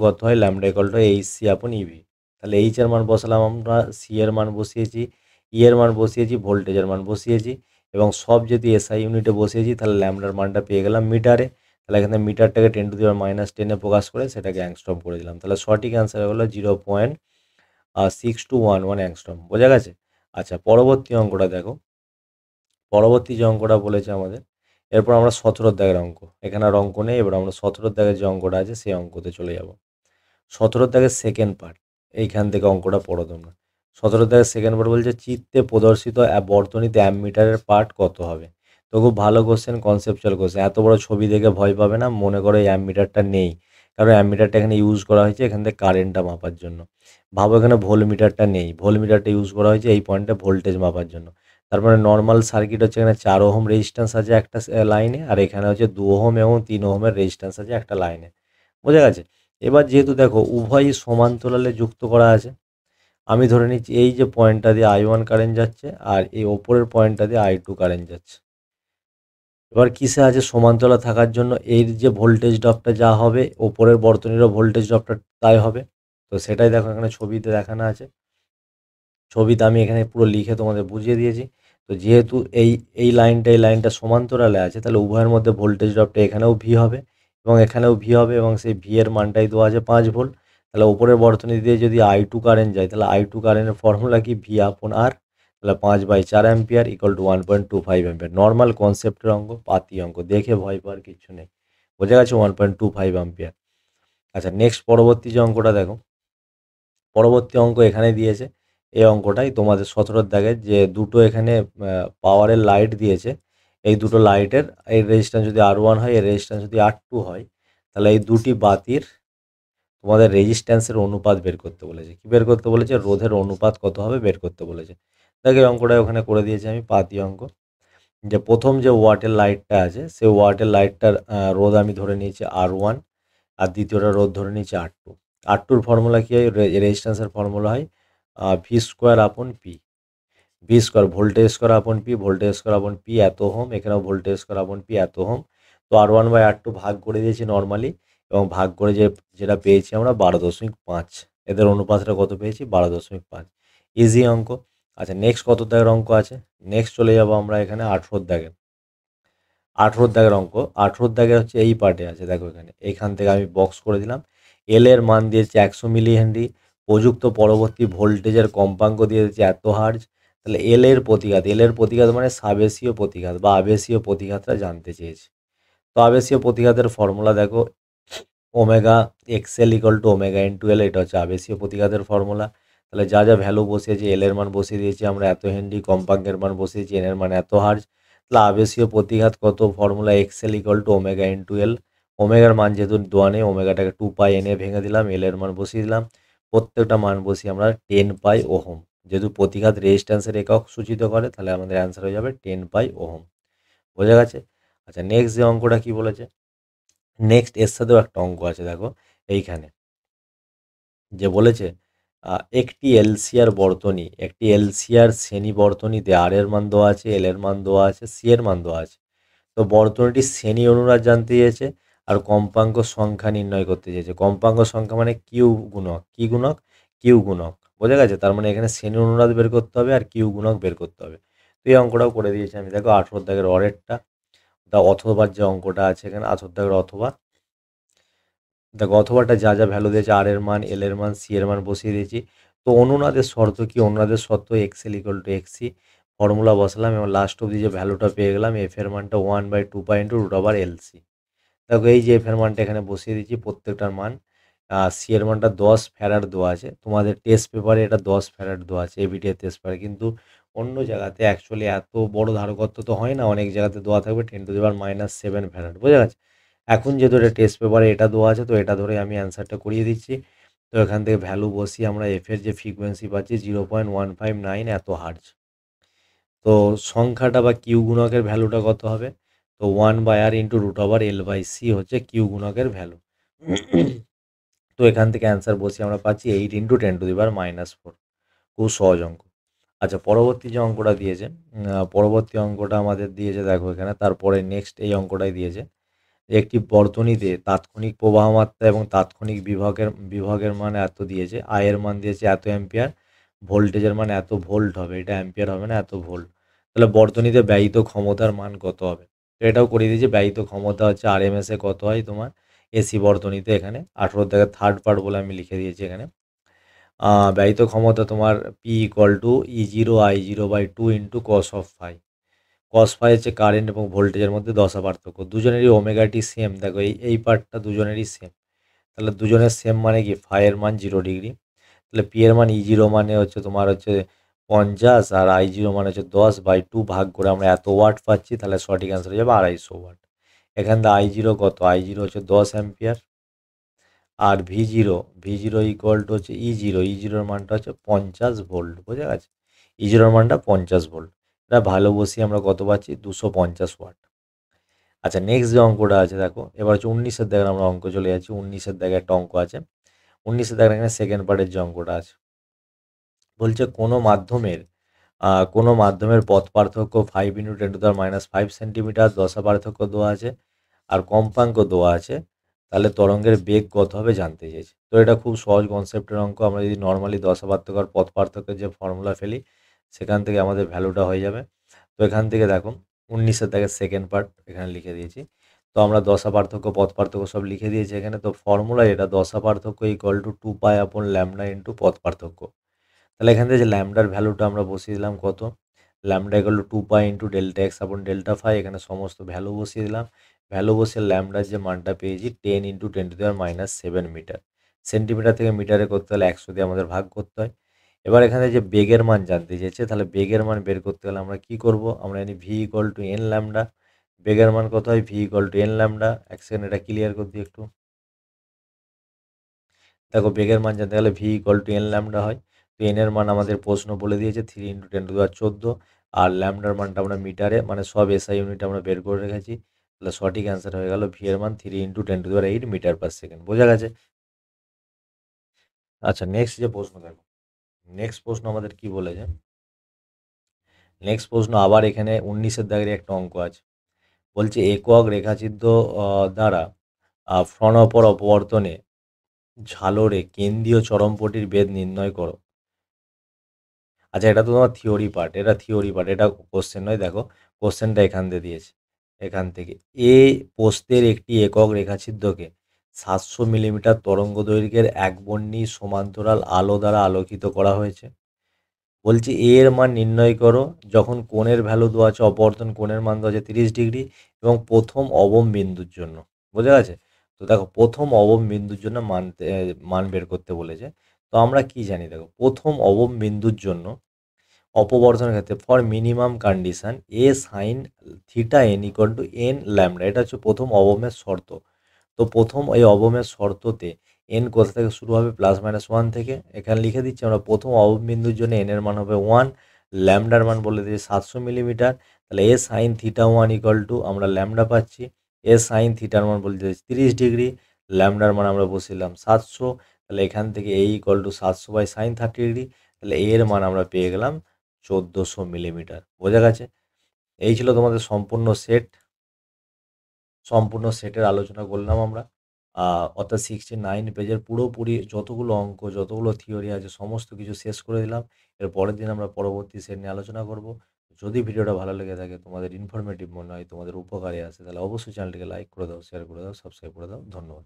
কত হয়? λ = Hc/EV। তাহলে এইচ এর মান বসালাম আমরা, সি এর মান বসিয়েছি, ই এর মান বসিয়েছি, ভোল্টেজের মান বসিয়েছি এবং সব যদি এসআই ইউনিটে বসিয়েছি, তাহলে ল্যামডার মানটা পেয়ে গেলাম মিটারে। তাহলে এখানে মিটারটাকে 10⁻10 প্রকাশ করে সেটাকে অ্যাংস্ট্রম করে দিলাম। তাহলে সঠিক অ্যান্সার হলো 0.6211 অ্যাংস্ট্রম। বোঝা গেছে? আচ্ছা, পরবর্তী অঙ্কটা দেখো। পরবর্তী যে অঙ্কটা বলেছে আমাদের, এরপর আমরা 17 দাগের অঙ্ক। এখানে আর অঙ্ক নেই, এবার আমরা 17 দাগের যে অঙ্কটা আছে সেই অঙ্কতে চলে যাব। 17 দাগের সেকেন্ড পার্ট, এইখান থেকে অঙ্কটা পড়ো তোমরা। 17 দাগের সেকেন্ড পার্ট বলছে চিত্রে প্রদর্শিত বর্তনীতে অ্যামমিটারের পার্ট কত হবে? তো খুব ভালো কোশ্চেন, কনসেপচুয়াল কোশ্চেন। এত বড় ছবি দেখে ভয় পাবে না, মনে করো এই অ্যামমিটারটা নেই, কারণ অ্যামমিটারটা এখানে ইউজ করা হয়েছে এখান থেকে কারেন্টটা মাপার জন্য। ভাবো এখানে ভোল্টমিটারটা নেই, ভোল্টমিটারটা ইউজ করা হয়েছে এই পয়েন্টে ভোল্টেজ মাপার জন্য। তারপরে নর্মাল সার্কিট হচ্ছে, এখানে 4 ওহম রেজিস্ট্যান্স আছে একটা লাইনে, আর এখানে হচ্ছে 2 ওহম এবং 3 ওহমের রেজিস্ট্যান্স আছে একটা লাইনে। বোঝা গেছে? এবার যেহেতু দেখো উভয়ই সমান্তরালে যুক্ত করা আছে, আমি ধরে নিচ্ছি এই যে পয়েন্টটা দিয়ে I1 কারেন্ট যাচ্ছে আর এই ওপরের পয়েন্টটা দিয়ে I2 কারেন্ট যাচ্ছে। এবার কিসে আছে? সমান্তরাল থাকার জন্য এর যে ভোল্টেজ ড্রপটা যা হবে, ওপরের বর্তনীরও ভোল্টেজ ড্রপটা তাই হবে। তো সেটাই দেখো এখানে ছবিতে দেখানো আছে। ছবিতে আমি এখানে পুরো লিখে তোমাদের বুঝিয়ে দিয়েছি। তো যেহেতু এই লাইনটা সমান্তরালে আছে, তাহলে উভয়ের মধ্যে ভোল্টেজ ড্রপটা এখানেও ভি হবে এবং এখানেও ভি হবে এবং সেই ভি এর মানটাই দেওয়া আছে 5 ভোল্ট। তাহলে উপরের বর্তনী দিয়ে যদি I2 কারেন্ট যায়, তাহলে I2 কারেন্টের ফর্মুলা কি? V/R। তাহলে 5/4 অ্যাম্পিয়ার = 1.25 অ্যাম্পিয়ার। নর্মাল কনসেপ্টের অঙ্ক, পাতি অঙ্ক, দেখে ভয় পাওয়ার কিচ্ছু নেই। বোঝা গেছে? 1.25 অ্যাম্পিয়ার। আচ্ছা, নেক্সট পরবর্তী যে অঙ্কটা দেখো। পরবর্তী অঙ্ক এখানে দিয়েছে, এই অঙ্কটাই তোমাদের 17 দাগের যে দুটো এখানে পাওয়ারের লাইট দিয়েছে। এই দুটো লাইটের এই রেজিস্ট্যান্স যদি R1 হয়, এর রেজিস্ট্যান্স যদি R2 হয়, তাহলে এই দুটি বাতির তোমাদের রেজিস্ট্যান্সের অনুপাত বের করতে বলেছে। কি বের করতে বলেছে? রোধের অনুপাত কত হবে বের করতে বলেছে। দেখো এই অঙ্কটা ওখানে করে দিয়েছি আমি, পাতি অঙ্ক। যে প্রথম যে ওয়াটের লাইটটা আছে, সেই ওয়াটের লাইটটার রোধ আমি ধরে নিয়েছি R1 আর দ্বিতীয়টা রোধ ধরে নিয়েছি R2। R2 ফর্মুলা কী হয়, রেজিস্ট্যান্সের ফর্মুলা হয় ভি স্কোয়ার আপন P. V square voltage square আপন পি, ভোল্টেজ স্কোয়ার আপন পি এত হোম, এখানেও ভোল্টেজ স্কোয়ার আপন পি এত হোম। তো R1/R2 ভাগ করে দিয়েছি নর্মালি, এবং ভাগ করে যেটা পেয়েছি আমরা 12.5, এদের অনুপাতটা কত পেয়েছি 12.5। ইজি অঙ্ক। আচ্ছা নেক্সট কত দাগের অঙ্ক আছে, নেক্সট চলে যাবো আমরা এখানে 18 দাগের। 18 দাগের অঙ্ক, 18 দাগের হচ্ছে এই পার্টে আছে, দেখো এইখান থেকে আমি বক্স করে দিলাম। এল এর মান দিয়েছে 100 মিলি হেনরি, প্রযুক্ত পরবর্তী ভোল্টেজের কম্পাঙ্ক দিয়ে দিয়েছে এত হার্জ। তাহলে এল এর প্রতিঘাত মানে সাবেসীয় প্রতিঘাত বা আবেশীয় প্রতিঘাতটা জানতে চেয়েছে। তো আবেশীয় প্রতিঘাতের ফর্মুলা দেখো, omega XL equal to omega into L, এটা হচ্ছে আবেশীয় প্রতিঘাতের ফর্মুলা। তাহলে যা যা ভ্যালু বসিয়েছি, এল এর মান বসিয়ে দিয়েছি আমরা এত হেনরি, কম্পাঙ্কের মান বসিয়েছি এন এর মান এত হার্জ। তাহলে আবেশীয় প্রতিঘাত কত, formula XL equal to omega into L. ওমেগার মান যেহেতু দেওয়া নেই, ওমেগাটাকে 2 পাই এনে ভেঙে দিলাম, এল এর মান বসিয়ে দিলাম, প্রত্যেকটা মান বসিয়ে আমরা 10 পাই ওহম। যেহেতু প্রতিঘাত রেজিস্ট্যান্সের একক সূচিত করে, তাহলে আমাদের অ্যান্সার হয়ে যাবে 10 পাই ওহম। বোঝা গেছে? আচ্ছা নেক্সট যে অঙ্কটা কি বলেছে, নেক্সট এর সাথেও একটা অঙ্ক আছে দেখো এইখানে, যে বলেছে একটি এলসিআর বর্তনী, একটি এলসিআর শ্রেণী বর্তনীতে আর এর মান দেওয়া আছে, এল এর মান দেওয়া আছে, সি এর মান দেওয়া আছে। তো বর্তনীটির শ্রেণী অনুরাগ জানতে চেয়েছে আর কম্পাঙ্ক সংখ্যা নির্ণয় করতে চেয়েছে। কম্পাঙ্ক সংখ্যা মানে কিউ গুণক, কি গুণক, কিউ গুণক। বোঝা গেছে? তার মানে এখানে শ্রেণী অনুরাগ বের করতে হবে আর কিউ গুণক বের করতে হবে। তো এই অঙ্কটাও করে দিয়েছি আমি, দেখো 18 দাগের অরেরটা, অথবা যে অঙ্কটা আছে এখানে 18 দাগের অথবা, দেখো অথবাটা যা যা ভ্যালু দিয়েছে, আর এর মান, এল এর মান, সি এর মান বসিয়ে দিয়েছি। তো অনুনাদের শর্ত কি, অনুনাদের শর্ত এক্সএল ইকুয়াল টু এক্সি, ফর্মুলা বসালাম এবং লাস্ট অব্দি যে ভ্যালুটা পেয়ে গেলাম, এফ এর মানটা 1/2 pi into root over LC. দেখো এই যে এফ এর মানটা এখানে বসিয়ে দিচ্ছি প্রত্যেকটার মান। সি এর মানটা 10 ফ্যারাড দেওয়া আছে, তোমাদের টেস্ট পেপারে এটা 10 ফ্যারাড দেওয়া আছে এবিটিএ টেস্ট পেপারে, কিন্তু অন্য জায়গাতে অ্যাকচুয়ালি এত বড় ধারকত্ব তো হয় না, অনেক জায়গাতে দেওয়া থাকবে 10⁻⁻7 ফ্যারাড। বোঝা গেছে? এখন যেহেতু এটা টেস্ট পেপারে এটা দেওয়া আছে, তো এটা ধরে আমি অ্যান্সারটা করিয়ে দিচ্ছি। তো এখান থেকে ভ্যালু বসিয়ে আমরা এফ এর যে ফ্রিকোয়েন্সি পাচ্ছি 0.159 এত হার্জ। তো সংখ্যাটা বা কিউ গুণকের ভ্যালুটা কত হবে, তো 1/r into root over L by C হচ্ছে কিউ গুণকের ভ্যালু। তো এখান থেকে অ্যান্সার বসিয়ে আমরা পাচ্ছি 8 ইন্টু 10⁻⁻4। খুব সহজ অঙ্ক। আচ্ছা পরবর্তী যে অঙ্কটা দিয়েছে, পরবর্তী অঙ্কটা আমাদের দিয়েছে দেখো এখানে, তারপরে নেক্সট এই অঙ্কটাই দিয়েছে। একটি বর্তনীতে তাৎক্ষণিক প্রবাহ মাত্রা এবং তাৎক্ষণিক বিভবের মান এত দিয়েছে, আয়ের মান দিয়েছে এত অ্যাম্পিয়ার, ভোল্টেজের মান এত ভোল্ট হবে, এটা অ্যাম্পিয়ার হবে না, এত ভোল্ট। তাহলে বর্তনীতে ব্যয়িত ক্ষমতার মান কত হবে, তো এটাও করিয়ে দিয়েছে। ব্যয়িত ক্ষমতা হচ্ছে আরএমএসে কত হয় তোমার এসি বর্তনীতে, এখানে 18 থেকে থার্ড পার্ট বলে আমি লিখে দিয়েছি এখানে। ব্যয়িত ক্ষমতা তোমার P equal to E0I0/2 into cos of phi. Cos phi হচ্ছে কারেন্ট এবং ভোল্টেজের মধ্যে দশা পার্থক্য, দুজনেরই ওমেগাটি সেম। দেখো এই পার্টটা দুজনেরই সেম, তাহলে দুজনের সেম মানে কি ফাইয়ের মান 0 ডিগ্রি। তাহলে পি এর মান E0 মানে হচ্ছে তোমার হচ্ছে 50, আর I0 মানে হচ্ছে 10/2 ভাগ করে আমরা এত ওয়াট পাচ্ছি, তাহলে সঠিক অ্যান্সার হয়ে যাবে 250 ওয়াট। এখান থেকে I0 কত, I0 হচ্ছে 10 অ্যাম্পিয়ার, আর ভি জিরো ইকুয়াল টু হচ্ছে E0 মানটা হচ্ছে 50 ভোল্ট। বোঝা গেছে? E0 মানটা 50 ভোল্ট। এটা ভালো বসিয়ে আমরা কত পাচ্ছি 250 ওয়াট। আচ্ছা নেক্সট যে অঙ্কটা আছে দেখো, এবার হচ্ছে 19-এর দাগের আমরা অঙ্ক চলে যাচ্ছি। 19-এর দাগে একটা অঙ্ক আছে, 19-এর দাগের এখানে সেকেন্ড পার্টের যে অঙ্কটা আছে, বলছে কোনো মাধ্যমের পথ পার্থক্য 5 ইন্টু 10⁻5 সেন্টিমিটার, দশা পার্থক্য দেওয়া আছে আর কম্পাঙ্ক দেওয়া আছে, তাহলে তরঙ্গের বেগ কত হবে জানতে চেয়েছে। তো এটা খুব সহজ কনসেপ্টের অঙ্ক, আমরা যদি নর্মালি দশা পার্থক্য আর পথ পার্থক্যের যে ফর্মুলা ফেলি, সেখান থেকে আমাদের ভ্যালুটা হয়ে যাবে। তো এখান থেকে দেখো 19-এর দাগের সেকেন্ড পার্ট এখানে লিখে দিয়েছি। তো আমরা দশা পার্থক্য পথ পার্থক্য সব লিখে দিয়েছি এখানে। তো ফর্মুলা এটা, দশা পার্থক্য ইকুয়াল টু 2 পাই/ল্যামডা ইন্টু পথ পার্থক্য। তাহলে এখান থেকে যে ল্যামডার ভ্যালুটা আমরা বসিয়ে দিলাম কত, lambda equal to 2 pi into delta X upon delta phi, এখানে সমস্ত ভ্যালু বসিয়ে দিলাম। ভ্যালু বসিয়ে ল্যামডার যে মানটা পেয়েছি 10 ইন্টু 10⁻⁻7 মিটার। সেন্টিমিটার থেকে মিটারে করতে হলে 100 দিয়ে আমাদের ভাগ করতে হয়। এবার এখানে যে বেগের মান জানতে চেয়েছে, তাহলে বেগের মান বের করতে গেলে আমরা কি করব, আমরা জানি V equal to N lambda. বেগের মান কত হয়, V equal to N lambda. এক সেকেন্ড এটা ক্লিয়ার করে দিই একটু। দেখো বেগের মান জানতে গেলে V equal to N lambda হয়। তো এন এর মান আমাদের প্রশ্ন বলে দিয়েছে 3 ইন্টু 10⁻14, আর ল্যামডার মানটা আমরা মিটারে মানে সব এসআই ইউনিট আমরা বের করে রেখেছি। তাহলে সঠিক অ্যান্সার হয়ে গেল ভি এর মান 3 ইন্টু 10⁸ মিটার পার সেকেন্ড। বোঝা গেছে? আচ্ছা, নেক্সট যে প্রশ্ন দেখো, নেক্সট প্রশ্ন আমাদের কি বলেছে? নেক্সট প্রশ্ন আবার এখানে 19-এর দাগের একটা অঙ্ক আছে। বলছে একক রেখাচিত্র দ্বারা ফ্রন অপর অপবর্তনে ঝালরে কেন্দ্রীয় চরমপটির বেদ নির্ণয় করো। আচ্ছা, এটা তো তোমার থিওরি পার্ট, এটা কোশ্চেন নয়। দেখো কোশ্চেনটা এখান দিয়ে দিয়েছে, এখান থেকে এ প্রস্থের একটি একক রেখাচিত্রকে 700 মিলিমিটার তরঙ্গ দৈর্ঘ্যের একবর্ণী সমান্তরাল আলো দ্বারা আলোকিত করা হয়েছে। বলছি এ এর মান নির্ণয় করো যখন কোণের ভ্যালু দেওয়া আছে, অপবর্তন কোণের মান দেওয়া আছে 30 ডিগ্রি এবং প্রথম অবম বিন্দুর জন্য। বোঝা গেছে? তো দেখো প্রথম অবম বিন্দুর জন্য মান বের করতে বলেছে। তো আমরা কি জানি, দেখো প্রথম অবম বিন্দুর জন্য অপবর্তনের ক্ষেত্রে for minimum condition A sine theta N equal two N lambda, এটা হচ্ছে প্রথম অবমের শর্ত। তো প্রথম এই অবমের শর্ততে এন কোথা থেকে শুরু হবে, +-1 থেকে। এখানে লিখে দিচ্ছি আমরা প্রথম অবম বিন্দুর জন্য এন এর মান হবে 1, ল্যামডার মান বলে দিয়েছি 700 মিলিমিটার। তাহলে এ সাইন থিটা 1 ইকুয়াল টু আমরা ল্যামডা পাচ্ছি, এ সাইন থিটার মান বলে দিয়েছি 30 ডিগ্রি, ল্যামডার মান আমরা বসিলাম 700। তাহলে এখান থেকে এ ইকুয়াল টু 700/sin 30 ডিগ্রি। তাহলে এর মান আমরা পেয়ে গেলাম 1400 মিলিমিটার। বোঝা গেছে? এই ছিল তোমাদের সম্পূর্ণ সেটের আলোচনা করলাম আমরা। অর্থাৎ 69 পেজের পুরোপুরি যতগুলো অঙ্ক, যতগুলো থিওরি আছে সমস্ত কিছু শেষ করে দিলাম। এর পরের দিন আমরা পরবর্তী সেট নিয়ে আলোচনা করব। যদি ভিডিওটা ভালো লেগে থাকে, তোমাদের ইনফরমেটিভ মনে হয়, তোমাদের উপকারে আসে, তাহলে অবশ্যই চ্যানেলটিকে লাইক করে দাও, শেয়ার করে দাও, সাবস্ক্রাইব করে দাও। ধন্যবাদ।